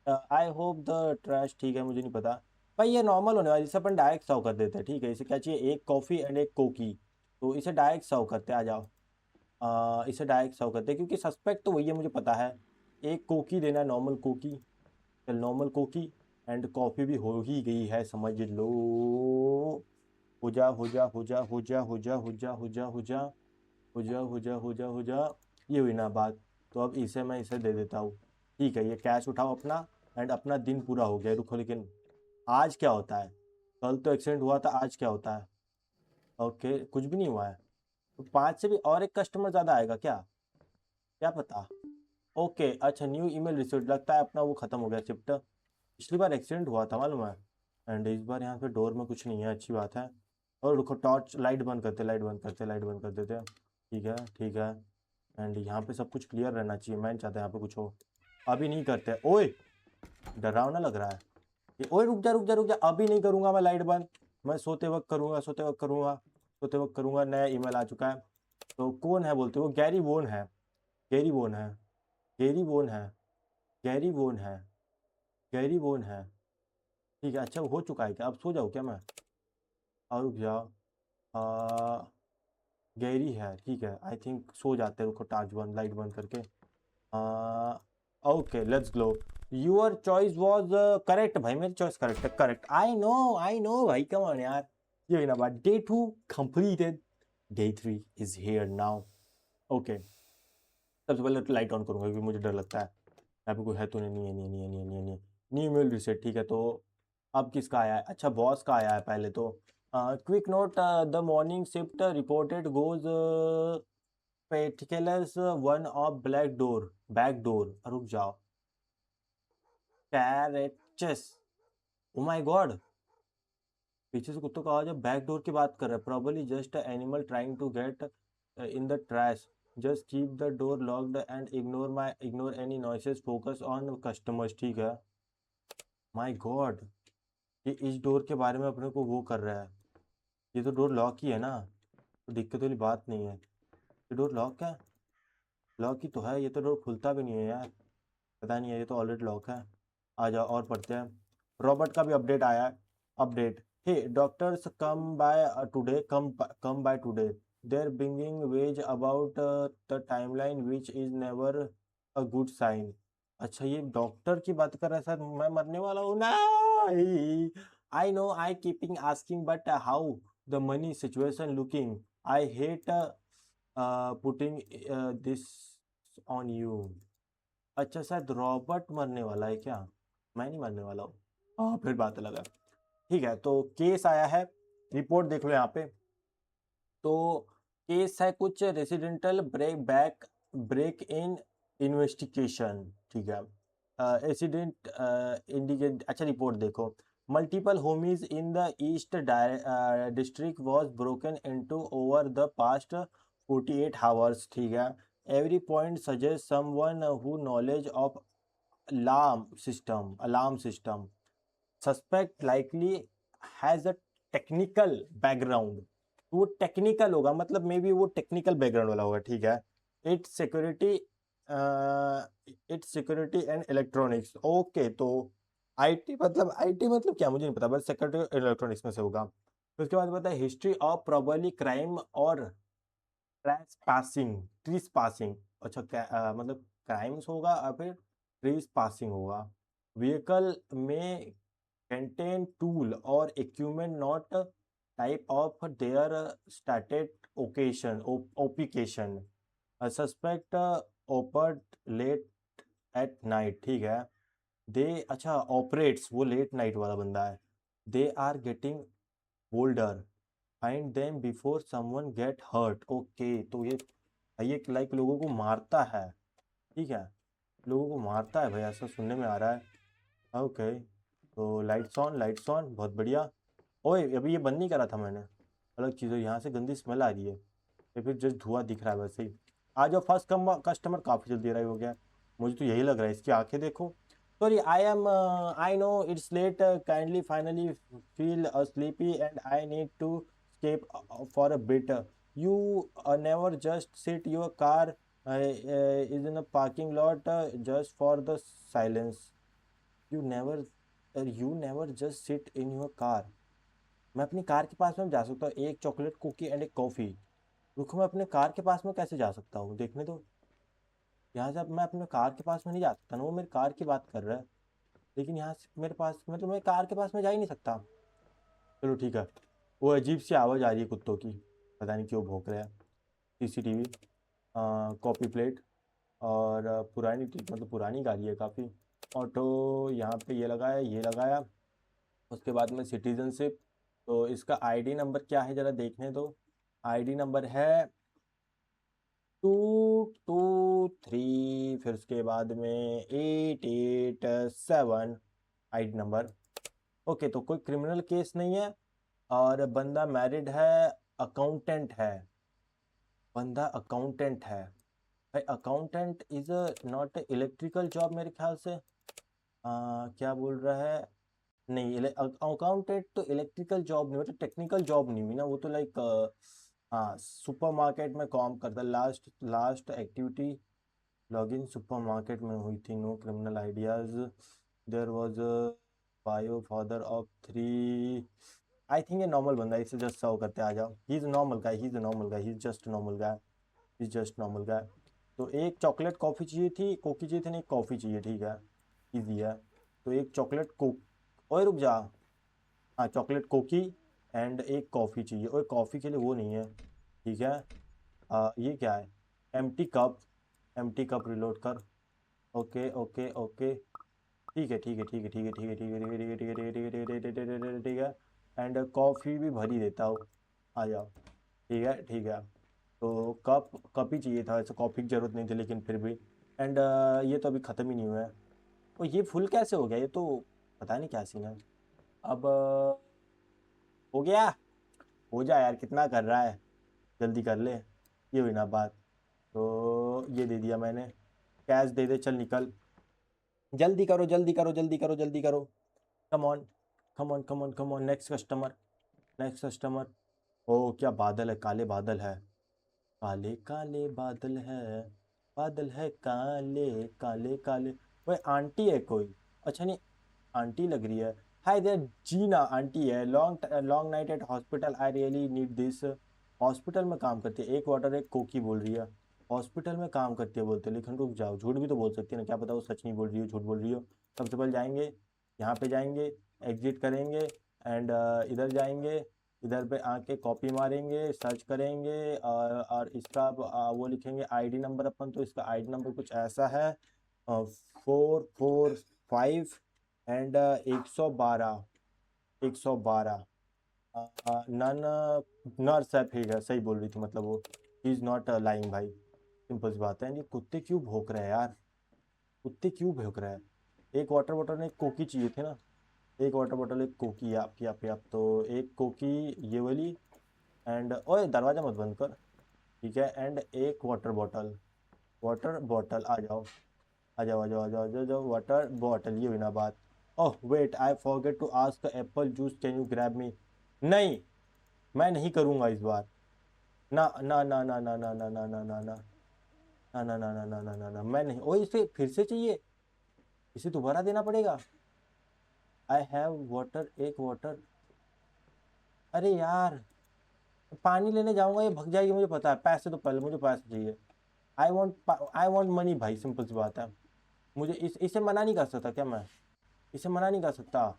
आई होप द ट्रैश, ठीक है, मुझे नहीं पता भाई, ये नॉर्मल होने वाली, इसे अपन डायरेक्ट सर्व कर देते हैं, ठीक है। इसे क्या चाहिए? एक कॉफ़ी एंड एक कोकी। तो इसे डायरेक्ट सर्व करते हैं, आ जाओ। इसे डायरेक्ट सर्व करते हैं, क्योंकि सस्पेक्ट तो वही है, मुझे पता है। एक कोकी देना है, नॉर्मल कोकी। चल नॉर्मल कोकी। एंड कॉफ़ी भी हो ही गई है, समझ लो। हो जा हो जा हो जा हो जा हो जा हो जा हो जा हो जा हो जा हो जा हो जा हो जा। ये हुई ना बात। तो अब इसे मैं इसे दे देता हूँ, ठीक है। ये कैश उठाओ अपना। एंड अपना दिन पूरा हो गया, रुको, लेकिन आज क्या होता है? कल तो एक्सीडेंट हुआ था, आज क्या होता है? ओके, कुछ भी नहीं हुआ है। तो 5 से भी और एक कस्टमर ज़्यादा आएगा क्या? क्या पता। ओके, अच्छा, न्यू ईमेल रिसीव्ड, लगता है अपना वो ख़त्म हो गया शिफ्ट। पिछली बार एक्सीडेंट हुआ था मालूम है। एंड इस बार यहाँ पे डोर में कुछ नहीं है, अच्छी बात है। और रुको, टॉर्च लाइट बंद करते, लाइट बंद करते, लाइट बंद कर देते हैं, ठीक है, ठीक है। एंड यहाँ पे सब कुछ क्लियर रहना चाहिए, मैं नहीं चाहता यहाँ पे कुछ हो। अभी नहीं करते, ओए डरावना लग रहा है ये। ओए रुक जा रुक जा रुक जा, अभी नहीं करूँगा मैं लाइट बंद। मैं सोते वक्त करूँगा, सोते वक्त करूँगा, सोते वक्त करूँगा। नया ईमेल आ चुका है। तो कौन है बोलते हो? गैरी वोन है, गैरी वोन है, गैरी वोन है, गैरी वोन है, गैरी वोन है, ठीक है। अच्छा हो चुका है क्या? अब सो जाओ क्या मैं? और रुक जाओ। आ, गैरी है, ठीक है, आई थिंक सो जाते हैं, रुको टार्च बंद, लाइट बंद करके। Okay let's go. Your choice was correct भाई, मेरी चॉइस करेक्ट है, करेक्ट, आई नो भाई, कम ऑन यार। ये ना बात, day 2 completed, day 3 is here now. Okay, सबसे पहले तो लाइट ऑन करूंगा, क्योंकि मुझे डर लगता है। यहाँ पे कोई है तो नहीं, नहीं है, नहीं है, नहीं है, नहीं है, नहीं है, नहीं है। न्यू मेल रिसेट, ठीक है। तो अब किसका आया है? अच्छा, बॉस का आया है पहले तो। Quick note, the morning shift reported goes particulars one of black door, back door, रुक जाओ, कैरेचेस, ओ माय गॉड। पीछे से कुत्तों का आवाज है, बैक डोर की बात कर रहा है, probably just animal trying to get in the trash, just keep the door locked and ignore any noises, focus on customers, ठीक है। माय गॉड, ये इस डोर के बारे में अपने को वो कर रहा है। ये तो डोर लॉक ही है ना, तो दिक्कत वाली बात नहीं है। ये डोर लॉक है, लॉक ही तो है, ये तो डोर खुलता भी नहीं है यार। पता नहीं है, ये तो ऑलरेडी लॉक है। आ जाओ और पढ़ते हैं। रॉबर्ट का भी अपडेट आया है। Update, hey doctors come by today, come by today, they're bringing vague about the timeline which is never a good sign. अच्छा, ये डॉक्टर की बात कर रहा है सर, मैं मरने वाला हूँ ना। I know I keeping asking but how the money situation looking, I hate putting this on you. अच्छा, शायद रॉबर्ट मरने वाला है क्या? मैं नहीं मरने वाला हूँ। फिर बात अलग है। ठीक है, तो केस आया है, रिपोर्ट देख लो यहाँ पे। तो केस है कुछ रेसिडेंटल ब्रेक इन इन्वेस्टिगेशन। ठीक है, एक्सीडेंट इंडिकेट। अच्छा रिपोर्ट देखो, multiple homies in the east district was broken into over the past 48 hours. ठीक है, every point suggest someone who knowledge of alarm system, suspect likely has a technical background. वो technical होगा, मतलब may be वो technical background वाला होगा। ठीक है, it's security and electronics. Okay, तो आईटी मतलब क्या मुझे नहीं पता, बस सिक्योरिटी इलेक्ट्रॉनिक्स में से होगा। तो उसके बाद बताया हिस्ट्री ऑफ प्रोबेबली क्राइम और ट्रेस पासिंग। अच्छा मतलब क्राइम्स होगा और फिर ट्रेस पासिंग होगा। व्हीकल में कंटेन टूल और equipment not type of there started occasion suspect ओपर्ड लेट एट नाइट। ठीक है, दे अच्छा ऑपरेट्स, वो लेट नाइट वाला बंदा है। They are getting bolder, find them before someone get hurt. Okay, तो ये लाइक लोगों को मारता है। ठीक है, लोगों को मारता है भाई, ऐसा सुनने में आ रहा है। ओके, तो लाइट्स ऑन, बहुत बढ़िया। ओए अभी ये बंद नहीं करा था मैंने, अलग चीज़ है। यहाँ से गंदी स्मेल आ रही है या फिर जस्ट धुआं दिख रहा है वैसे ही। आ जाओ, फर्स्ट कस्टमर काफ़ी जल्दी अराइव हो गया। मुझे तो यही लग रहा है, इसकी आंखें देखो। Sorry, I know it's late, kindly finally feel sleepy and I need to escape for a bit. You never just sit your car is in a parking lot just for the silence. You never you never just sit in your car. मैं अपनी car के पास में जा सकता हूँ, एक chocolate cookie and एक coffee. रुको, मैं अपने कार के पास में कैसे जा सकता हूँ, देखने दो। यहाँ से अब मैं अपने कार के पास में नहीं जा सकता ना, वो मेरी कार की बात कर रहा है। लेकिन यहाँ से मेरे पास, मतलब मैं कार के पास में जा ही नहीं सकता। चलो ठीक है। वो अजीब सी आवाज़ आ रही है कुत्तों की, पता नहीं क्यों भौंक रहे हैं। सीसीटीवी, कॉपी प्लेट, और पुरानी मतलब पुरानी गाड़ी है काफ़ी। ऑटो, यहाँ पे ये लगाया, ये लगाया। उसके बाद में सिटीजनशिप, तो इसका आईडी नंबर क्या है ज़रा देखने दो। आईडी नंबर है 223, फिर उसके बाद में 887 आईडी नंबर। ओके, तो कोई क्रिमिनल केस नहीं है, और बंदा मैरिड है, अकाउंटेंट है। बंदा अकाउंटेंट है भाई। Accountant is not electrical job मेरे ख्याल से। क्या बोल रहा है, नहीं अकाउंटेंट तो इलेक्ट्रिकल जॉब नहीं, मतलब टेक्निकल जॉब नहीं हुई ना, वो तो लाइक हाँ सुपर मार्केट में काम करता। Last last activity login supermarket में हुई थी। No criminal ideas, there was bio father of 3। I think ये नॉर्मल बंदा है, इसे जस्ट सर्व करते आ जाओ। He is normal guy, he is normal guy, he is just normal guy, he is just normal guy. तो एक chocolate coffee चाहिए थी, कोकी चाहिए थी, नहीं कॉफ़ी चाहिए। ठीक है, इजी है। तो एक चॉकलेट कोक, और रुक जा, हाँ चॉकलेट कोकी एंड एक कॉफ़ी चाहिए। और कॉफ़ी के लिए वो नहीं है। ठीक है, ये क्या है, empty cup, empty cup reload कर। ओके ओके ओके, ठीक है ठीक है ठीक है ठीक है ठीक है ठीक है ठीक है ठीक है ठीक है ठीक है ठीक है ठीक है ठीक है ठीक है। एंड कॉफ़ी भी भरी देता हूँ, आ जाओ। ठीक है ठीक है, तो कप ही चाहिए था, ऐसे कॉफ़ी की ज़रूरत नहीं थी लेकिन फिर भी। एंड ये तो अभी ख़त्म ही नहीं हुआ है। और ये फुल कैसे हो गया, ये तो पता नहीं क्या सीन है। अब हो गया, हो जा यार, कितना कर रहा है, जल्दी कर ले। ये हुई ना बात, तो ये दे दिया मैंने। कैश दे दे, चल निकल, जल्दी करो जल्दी करो जल्दी करो जल्दी करो। Come on come on come on come on, next customer next customer. ओ क्या बादल है, काले बादल है, काले काले बादल है काले काले काले। ओए आंटी है कोई, अच्छा नहीं, आंटी लग रही है। हाय देयर, जीना आंटी है। Long long night at hospital, I really need this. Hospital में काम करती है, एक वाटर एक कोकी बोल रही है। हॉस्पिटल में काम करती है बोलते, लेकिन रुक जाओ, झूठ भी तो बोल सकती है ना, क्या पता वो सच नहीं बोल रही हो, झूठ बोल रही हो। सबसे पहले जाएंगे, यहाँ पे जाएंगे, एग्जिट करेंगे, एंड इधर जाएंगे, इधर पे आके कॉपी मारेंगे, सर्च करेंगे, और इसका वो लिखेंगे आईडी नंबर अपन। तो इसका आईडी नंबर कुछ ऐसा है, 445 एंड 112, 112 नन नर्स है, ठीक है सही बोल रही थी, मतलब वो ही इज नॉट लाइंग भाई, सिंपल सी बात है। ये कुत्ते क्यों भौंक रहे हैं यार, कुत्ते क्यों भौंक रहे हैं? एक वाटर बॉटल में एक कोकी चाहिए थे ना, एक वाटर बॉटल एक कोकी, आपकी आप आप तो एक कोकी ये वाली, एंड ओए दरवाजा मत बंद कर, ठीक है, एंड एक वाटर बॉटल, वाटर बॉटल आ जाओ, आ जाओ आ जाओ आ जाओ आ जाओ, जाओ वाटर बॉटल, ये बिना बात। Oh wait, I forget to ask apple juice, can you grab me? नहीं, मैं नहीं करूंगा इस बार, ना ना ना ना ना ना ना ना ना ना ना ना ना ना ना ना ना ना ना, मैं नहीं। ओ इसे फिर से चाहिए, इसे दोबारा देना पड़ेगा। आई हैव वाटर, एक वाटर, अरे यार, पानी लेने जाऊंगा ये भग जाएगी, मुझे पता है, पैसे तो पहले मुझे पैसे चाहिए। आई वॉन्ट मनी भाई, सिंपल सी बात है। मुझे इसे मना नहीं कर सकता क्या मैं? इसे मना नहीं कर सकता,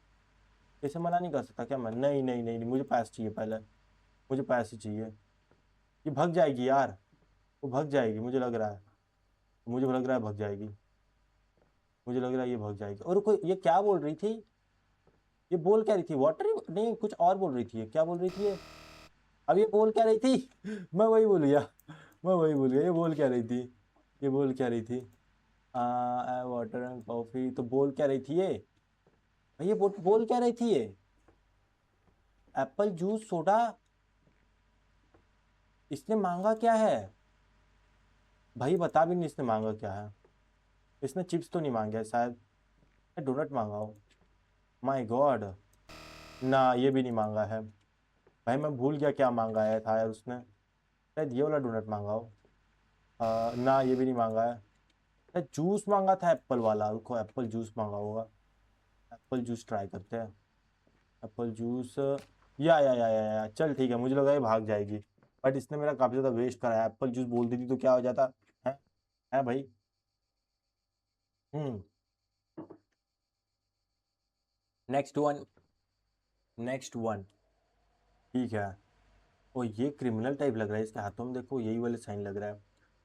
इसे मना नहीं कर सकता क्या मैं? नहीं नहीं नहीं नहीं, मुझे पैसे चाहिए पहले, मुझे पैसे चाहिए। ये भग जाएगी यार, वो भग जाएगी, मुझे लग रहा है, मुझे लग रहा है भग जाएगी, मुझे लग रहा है ये भग जाएगी। और कोई ये क्या बोल रही थी, ये बोल क्या रही थी, वाटर नहीं कुछ और बोल रही थी, ये क्या बोल रही थी ये? अब ये बोल क्या रही थी? मैं वही भूल गया, मैं वही भूल गया, ये बोल क्या रही थी, ये बोल क्या रही थी? वाटर एंड कॉफी, तो बोल क्या रही थी ये? भाई ये बोल क्या रही थी ये? एप्पल जूस सोडा, इसने मांगा क्या है? भाई बता भी नहीं इसने मांगा क्या है, इसने चिप्स तो नहीं मांगे शायद, डोनट मांगा हो, माय गॉड, ना ये भी नहीं मांगा है। भाई मैं भूल गया क्या मांगा है था यार उसने, शायद ये वाला डोनट मांगा हो। ना ये भी नहीं मांगा है, शायद जूस मांगा था एप्पल वाला, रुको एप्पल जूस मांगा होगा, एप्पल जूस ट्राई करते हैं, एप्पल जूस, या चल ठीक है, मुझे लगा ये भाग जाएगी, बट इसने मेरा काफी ज्यादा वेस्ट कराया, एप्पल जूस बोल देती तो क्या हो जाता है भाई। हम्म, नेक्स्ट वन, नेक्स्ट वन, ठीक है। ओ ये क्रिमिनल टाइप लग रहा है, इसके हाथों में देखो यही वाले साइन लग रहा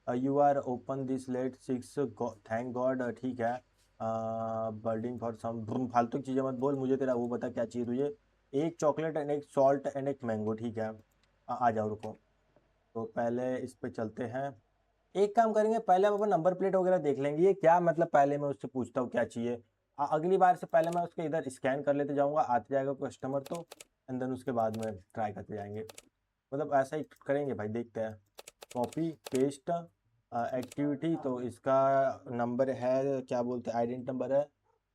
है। You are open this late 6, thank god, ठीक है। बर्डिंग फॉर सम, फालतू की चीज़ें मत बोल, मुझे तेरा वो बता क्या चाहिए तुझे? एक चॉकलेट एंड एक सॉल्ट एंड एक मैंगो, ठीक है। आ जाओ रुको, तो पहले इस पे चलते हैं। एक काम करेंगे, पहले हम अपन नंबर प्लेट वगैरह देख लेंगे, ये क्या मतलब, पहले मैं उससे पूछता हूँ क्या चाहिए। अगली बार से पहले मैं उसके इधर स्कैन कर लेते जाऊंगा, आते जाएगा कस्टमर तो, एंड देन उसके बाद में ट्राई करते जाएंगे, मतलब ऐसा ही करेंगे भाई, देखते हैं। कॉपी पेस्ट एक्टिविटी, तो इसका नंबर है, क्या बोलते हैं, आइडेंट नंबर है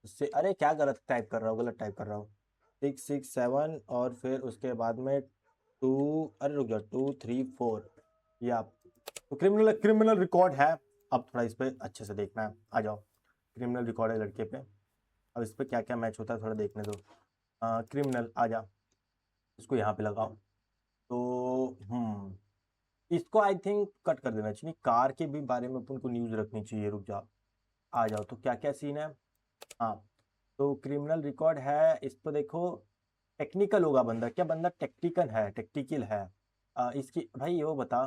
से, अरे क्या गलत टाइप कर रहा हूँ, गलत टाइप कर रहा हूँ, 667, और फिर उसके बाद में 2, अरे रुक जाओ, 234, या तो क्रिमिनल क्रिमिनल रिकॉर्ड है। अब थोड़ा इस पे अच्छे से देखना है, आ जाओ, क्रिमिनल रिकॉर्ड है लड़के पे, अब इस पे क्या क्या मैच होता है थोड़ा देखने दो। क्रिमिनल आ जा, इसको यहाँ पे लगाओ, तो इसको आई थिंक कट कर देना चाहिए, कार के भी बारे में अपन को न्यूज़ रखनी चाहिए, रुक जाओ, आ जाओ, तो क्या क्या सीन है। हाँ, तो क्रिमिनल रिकॉर्ड है, इस पर देखो, टेक्निकल होगा बंदा, क्या बंदा टेक्टिकल है, टेक्टिकल है। इसकी भाई ये वो बता,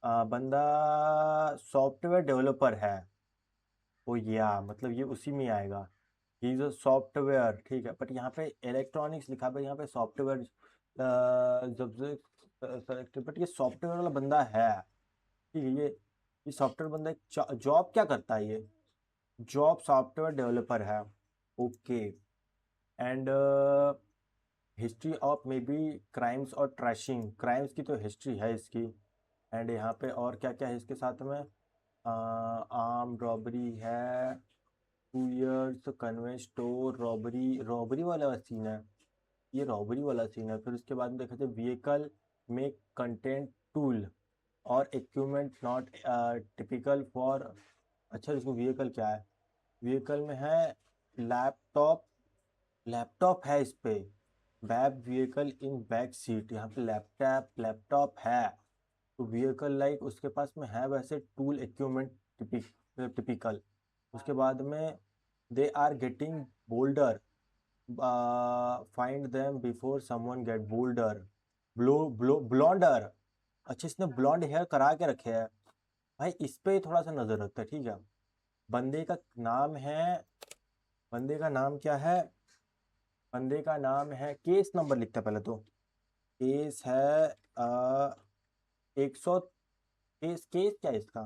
बंदा सॉफ्टवेयर डेवलपर है, ओ या मतलब ये उसी में आएगा, ही इज अ सॉफ्टवेयर, ठीक है, बट यहाँ पे इलेक्ट्रॉनिक्स लिखा है, यहाँ पे सॉफ्टवेयर, जब से बट ये सॉफ्टवेयर वाला बंदा है, ठीक है, ये सॉफ्टवेयर बंदा एक जॉब क्या करता है ये? जॉब सॉफ्टवेयर डेवलपर है, okay, and history of may be crimes और ट्रैशिंग, क्राइम्स की तो हिस्ट्री है इसकी, एंड यहाँ पे और क्या क्या है इसके साथ में, आर्म रॉबरी है, 2 years convenience store robbery, robbery वाला सीन है, ये रॉबरी वाला सीन है। फिर उसके बाद में देखा जाए व्हीकल में कंटेंट टूल और इक्विपमेंट नॉट टिपिकल फॉर, अच्छा इसको व्हीकल क्या है, व्हीकल में है लैपटॉप, लैपटॉप है इस पे, back vehicle in back seat, यहाँ पे लैपटॉप लैपटॉप है, तो व्हीकल लाइक उसके पास में है वैसे टूल इक्विपमेंट, टिपिकल। उसके बाद में they are getting bolder, find them before someone get bolder, blonder, अच्छा इसने ब्लॉन्ड हेयर करा के रखे है, भाई इस पे थोड़ा सा नजर रखता है, ठीक है। बंदे का नाम है बंदे का नाम क्या है? बंदे का नाम है, केस नंबर लिखता है पहले तो। केस है 100। केस केस क्या है इसका?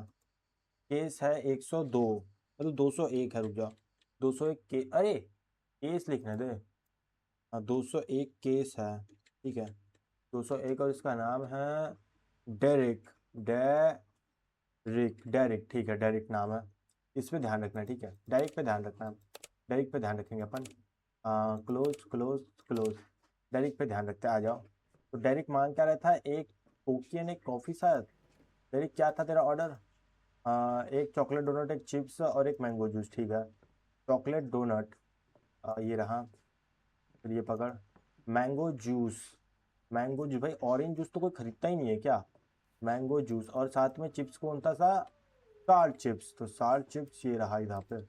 केस है 102, मतलब 201 है, रुक जाओ। 201 के, अरे केस लिखने दे। हाँ 201 केस है, ठीक है। 201 और इसका नाम है डेरिक। डेरिक, ठीक है, डेरिक नाम है। इस पे ध्यान रखना है, ठीक है, डेरिक पे ध्यान रखना है। डेरिक पे ध्यान रखेंगे अपन। Close close close. डेरिक पे ध्यान रखते हैं, आ जाओ। तो डेरिक मांग क्या रहा था? एक कोकियन, एक कॉफ़ी शायद। डेरिक क्या था तेरा ऑर्डर? एक चॉकलेट डोनट, एक चिप्स और एक मैंगो जूस, ठीक है। चॉकलेट डोनट, ये रहा। फिर ये पकड़, मैंगो जूस। मैंगो जूस भाई, ऑरेंज जूस तो कोई खरीदता ही नहीं है क्या? मैंगो जूस, और साथ में चिप्स कौन सा सा? Salt chips. तो साल्ट चिप्स ये रहा इधर पे,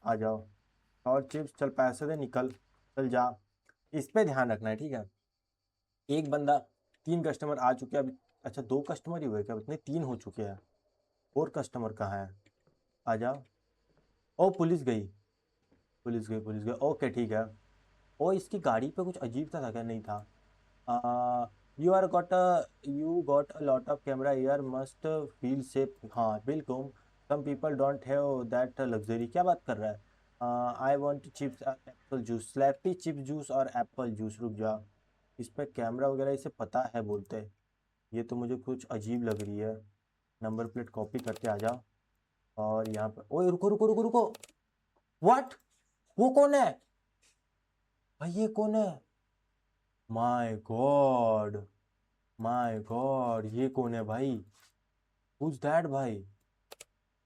आ जाओ। साल्ट चिप्स, चल पैसे दे, निकल, चल जा। इस पे ध्यान रखना है, ठीक है। एक बंदा, 3 कस्टमर आ चुके हैं अभी। अच्छा 2 कस्टमर ही हुए क्या? इतने 3 हो चुके हैं। और कस्टमर कहाँ है? आ जाओ। ओ पुलिस गई, पुलिस गई, पुलिस गई, ओके ठीक है। ओ इसकी गाड़ी पे कुछ अजीब सा था क्या? नहीं था। You got a lot of camera here, must feel safe. हाँ बिल्कुल। Some people don't have that luxury. क्या बात कर रहा है? I want chips apple juice, slappy chips juice और एप्पल जूस। रुक जा, इस पे कैमरा वगैरह इसे पता है बोलते हैं। ये तो मुझे कुछ अजीब लग रही है। नंबर प्लेट कॉपी करके आ जाओ। और यहाँ पे, ओए रुको रुको रुको रुको, व्हाट? वो कौन है भाई? ये कौन है? माय गॉड, माय गॉड, ये कौन है भाई? हुज दैट भाई?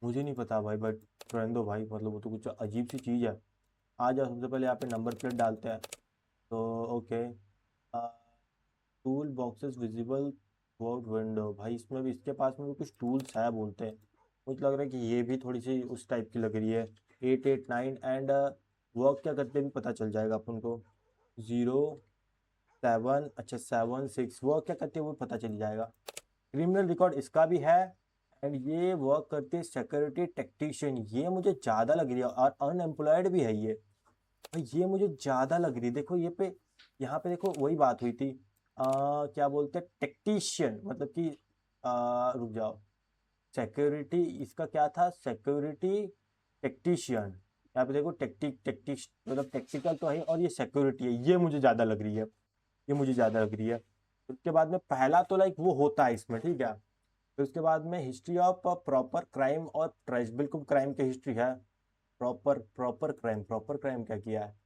मुझे नहीं पता भाई, बट रहने दो भाई, मतलब वो तो कुछ अजीब सी चीज़ है। आ जाओ, सबसे पहले यहाँ पे नंबर प्लेट डालते हैं। तो okay, tool boxes visible throughout window. भाई इसमें भी, इसके पास में भी कुछ टूल्स है बोलते हैं। मुझे लग रहा है कि ये भी थोड़ी सी उस टाइप की लग रही है। 889 एंड वर्क क्या करते भी पता चल जाएगा अपन को। 07, अच्छा 76 वर्क क्या करते हैं वो पता चल जाएगा। क्रिमिनल रिकॉर्ड इसका भी है। एंड ये वर्क करती है सिक्योरिटी टेक्नीशियन, ये मुझे ज़्यादा लग रही है, और अनएम्प्लॉयड भी है ये। भाई ये मुझे ज़्यादा लग रही है, देखो ये पे, यहाँ पे देखो वही बात हुई थी। क्या बोलते हैं, टेक्नीशियन, मतलब कि रुक जाओ, सिक्योरिटी इसका क्या था? Security technician. यहाँ पे देखो टेक्टिक मतलब टेक्टिकल तो है, और ये सिक्योरिटी है, ये मुझे ज़्यादा लग रही है। ये मुझे ज़्यादा लग रही है। उसके बाद में पहला तो लाइक वो होता है इसमें, ठीक है। फिर उसके बाद में हिस्ट्री ऑफ प्रॉपर क्राइम और ट्रेस, बिल्कुल क्राइम की हिस्ट्री है। Proper proper crime, proper crime क्या किया है?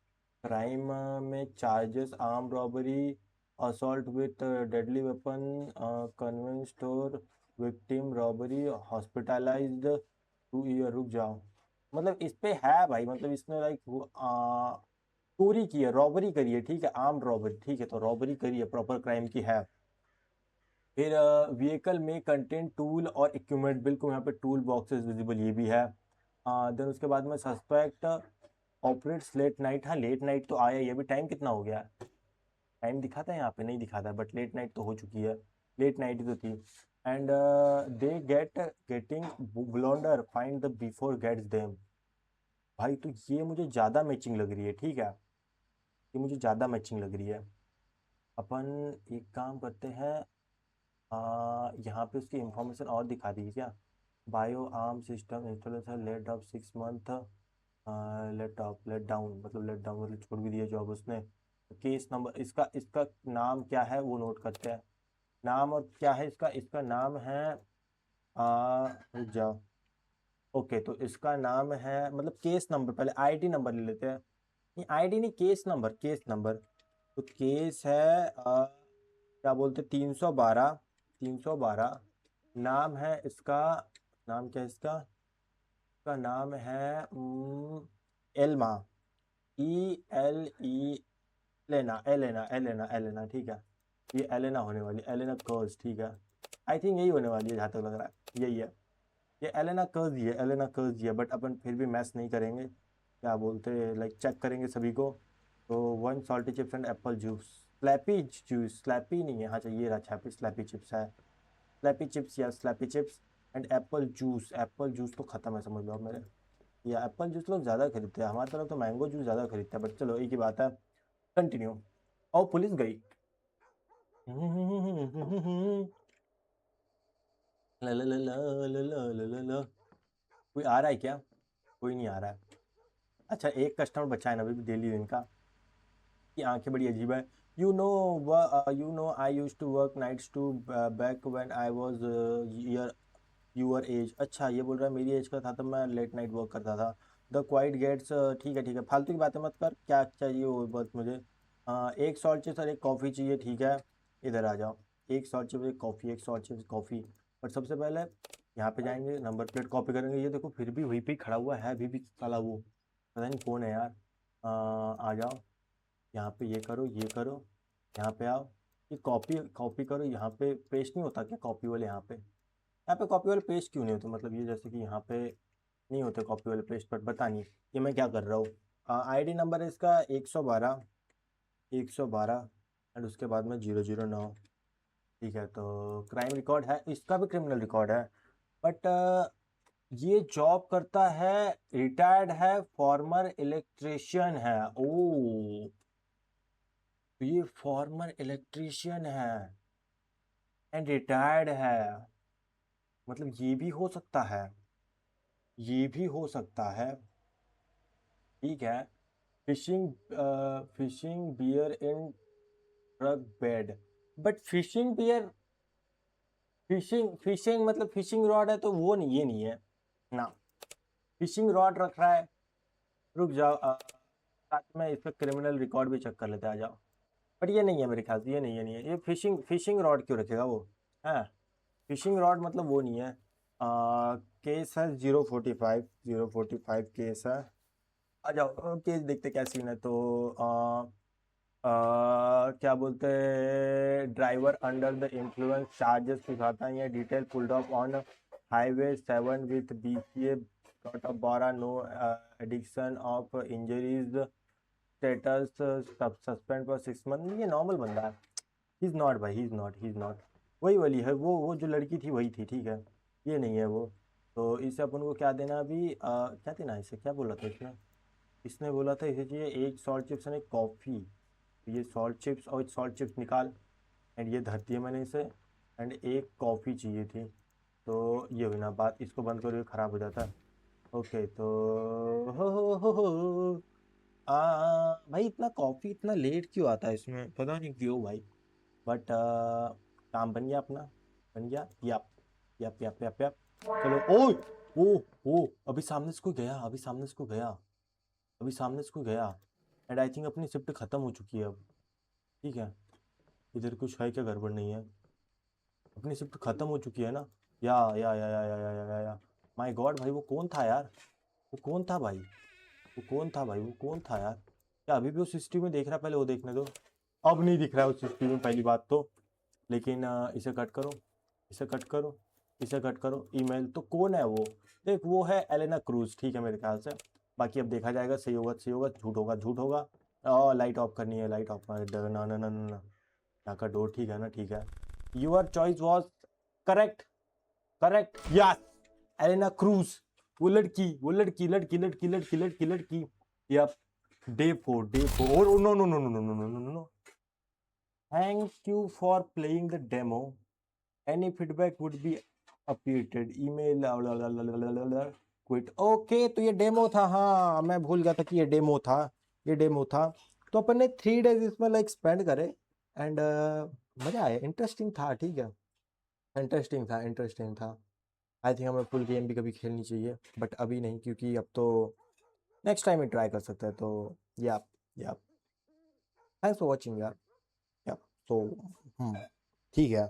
क्राइम में charges, arm robbery, assault with deadly weapon, convenience store, victim robbery, hospitalised 2 year. रुक जाओ, मतलब इस पे है भाई, मतलब इसने लाइक चोरी की है, रॉबरी करी है, ठीक है, आर्म रॉबरी, ठीक है, तो रॉबरी करी है, प्रॉपर क्राइम की है। फिर व्हीकल में कंटेंट टूल और इक्विपमेंट, बिल्कुल यहाँ पे टूल बॉक्सेस विजिबल, ये भी है। देन उसके बाद में सस्पेक्ट ऑपरेट्स लेट नाइट। हाँ लेट नाइट तो आया, ये भी टाइम कितना हो गया? टाइम दिखाता है यहाँ पे? नहीं दिखाता, बट लेट नाइट तो हो चुकी है। लेट नाइट ही तो थी। And they getting blonder, find the before gets them. भाई तो ये मुझे ज़्यादा मैचिंग लग रही है, ठीक है, ये मुझे ज़्यादा मैचिंग लग रही है। अपन एक काम करते हैं, यहाँ पे उसकी इंफॉर्मेशन और दिखा दी क्या? Bio arm system installation, let off 6 month, let down, मतलब लेट डाउन मतलब छोड़ भी दिया जॉब उसने। केस नंबर, इसका इसका नाम क्या है वो नोट करते हैं। नाम और क्या है इसका? इसका नाम है, रुक जाओ, ओके, तो इसका नाम है, मतलब केस नंबर, पहले आईडी नंबर ले लेते हैं। नहीं आईडी नहीं, केस नंबर, केस नंबर। तो केस है क्या बोलते, 312, 312। नाम है इसका, नाम क्या है इसका? इसका नाम है Elma, ELE, Elena, Elena, Elena, Elena, ठीक है। ये एलेना होने वाली, एलेना कर्स, ठीक है। आई थिंक यही होने वाली है जहाँ तक लग रहा है, यही है। ये एलेना कर्स ही है, एलेना कर्स ही है, बट अपन फिर भी मैस नहीं करेंगे, क्या बोलते हैं, लाइक चेक करेंगे सभी को। तो 1 salty chips and apple juice, slappy juice, slappy नहीं है, हाँ चाहिए रहा, छापी स्लैपी चिप्स है। स्लैपी चिप्स या slappy chips and apple juice. Apple juice तो खत्म है समझ लो अब मेरे। या एप्पल जूस लोग ज़्यादा खरीदते हैं, हमारी तरफ तो मैंगो जूस ज़्यादा खरीदते हैं, बट चलो एक ही बात है। कंटिन्यू। और पुलिस गई। ला ला ला ला ला ला ला ला ला। कोई आ रहा है क्या? कोई नहीं आ रहा है। अच्छा एक कस्टमर बचा है ना अभी भी, डेली इनका की आंखें बड़ी अजीब है। You know I use to work nights too back when I was your age. अच्छा ये बोल रहा है मेरी एज का था तब मैं लेट नाइट वर्क करता था। The quiet gets. ठीक है फालतू की बातें मत कर, क्या चाहिए वो बस मुझे। एक सॉल्ट चिप्स और एक कॉफ़ी चाहिए, ठीक है। इधर आ जाओ। एक सॉल्ट चिप्स एक कॉफ़ी, एक सॉल्ट चिप्स कॉफ़ी। पर सबसे पहले यहाँ पे जाएंगे, नंबर प्लेट कॉपी करेंगे। ये देखो फिर भी वहीं पे ही खड़ा हुआ है अभी भी साला वो, पता नहीं कौन है यार। आ जाओ। यहाँ पे ये करो ये करो। यहाँ पे आओ। ये कॉपी कॉपी करो, यहाँ पे पेस्ट नहीं होता क्या कॉपी वाले यहाँ पे कॉपी वाले पेस्ट क्यों नहीं होते, मतलब ये जैसे कि यहाँ पे नहीं होते कॉपी वाले पेस्ट, पर पता नहीं ये मैं क्या कर रहा हूँ। आईडी नंबर है इसका 112, 112 एंड उसके बाद में 009। ठीक है तो क्राइम रिकॉर्ड है, इसका भी क्रिमिनल रिकॉर्ड है। बट ये जॉब करता है, रिटायर्ड है, फॉर्मर इलेक्ट्रिशियन है। ओ तो ये फॉर्मर इलेक्ट्रिशियन है एंड रिटायर्ड है, मतलब ये भी हो सकता है, ये भी हो सकता है। ठीक है। Fishing, fishing beer in truck bed. But fishing beer, fishing fishing मतलब फिशिंग रॉड है तो वो नहीं, ये नहीं है ना। फिशिंग रॉड रख रहा है। रुक जाओ, साथ में इस पर क्रिमिनल रिकॉर्ड भी चेक कर लेते हैं, आ जाओ। बट ये नहीं है मेरे ख्याल से, ये नहीं है, नहीं है ये। फिशिंग फिशिंग रॉड क्यों रखेगा वो? है फिशिंग रॉड मतलब वो नहीं है। केस है 045, 045 केस है। आ जाओ केस देखते क्या सीन है। तो क्या बोलते हैं, driver under the influence charges दिखाता है ये detail pulled off on highway 7 with BCA dot of 12 no addiction of injuries status suspend for 6 month. ये नॉर्मल बंदा है। ही इज़ नॉट भाई, he is not, he is not. वही वाली है वो जो लड़की थी वही थी, ठीक है। ये नहीं है वो। तो इसे अपन को क्या देना अभी, क्या देना है इसे, क्या बोला था इसने? इसने बोला था इसे चाहिए एक सॉल्ट चिप्स और एक कॉफ़ी। ये सॉल्ट चिप्स और सॉल्ट चिप्स निकाल, एंड ये धरती है मैंने इसे, एंड एक कॉफ़ी चाहिए थी। तो ये हुई ना बात, इसको बंद करो ये ख़राब हो जाता है। ओके तो हो भाई इतना कॉफ़ी इतना लेट क्यों आता है इसमें, पता नहीं क्यों भाई। बट काम बन गया अपना, बन गया। Yup yup yup yup yup. चलो ओ ओ अभी सामने से कोई गया, अभी सामने से कोई गया, अभी सामने से कोई गया। एंड आई थिंक अपनी शिफ्ट ख़त्म हो चुकी है अब। ठीक है। इधर कुछ है क्या, गड़बड़ नहीं है? अपनी शिफ्ट खत्म हो चुकी है ना? या माय गॉड भाई वो कौन था यार, वो कौन था भाई, वो कौन था भाई, वो कौन था यार? क्या अभी भी उस सीसीटीवी में देख रहा है? पहले वो देखने दो। अब नहीं दिख रहा है उस सीसीटीवी में, पहली बात तो। लेकिन इसे कट करो, इसे कट करो, इसे कट करो। ईमेल तो कौन है वो? देख वो है एलेना क्रूज, ठीक है मेरे ख्याल से। बाकी अब देखा जाएगा, सही होगा सही होगा, झूठ होगा झूठ होगा। और लाइट ऑफ करनी है, लाइट ऑफ कर, ना ना ना ना ना। यहाँ का डोर ठीक है ना? ठीक है। Your choice was correct, correct yes. Elena Cruz, वो लड़की वो लड़की लड़की लड़की लड़की लड़की लड़की। यप। डे 4 और no no no no no no no no no. Thank you for playing the demo, any feedback would be updated email quit. Okay तो ये डेमो था, हाँ मैं भूल गया था कि ये डेमो था, ये डेमो था। तो अपन ने 3 days इसमें लाइक स्पेंड करे, एंड मज़ा आया, इंटरेस्टिंग था, ठीक है। इंटरेस्टिंग था, इंटरेस्टिंग था। आई थिंक हमें फुल गेम भी कभी खेलनी चाहिए, बट अभी नहीं क्योंकि अब तो नेक्स्ट टाइम ही ट्राई कर सकते हैं। तो या या थैंक्स फॉर वॉचिंग यार। या तो ठीक है।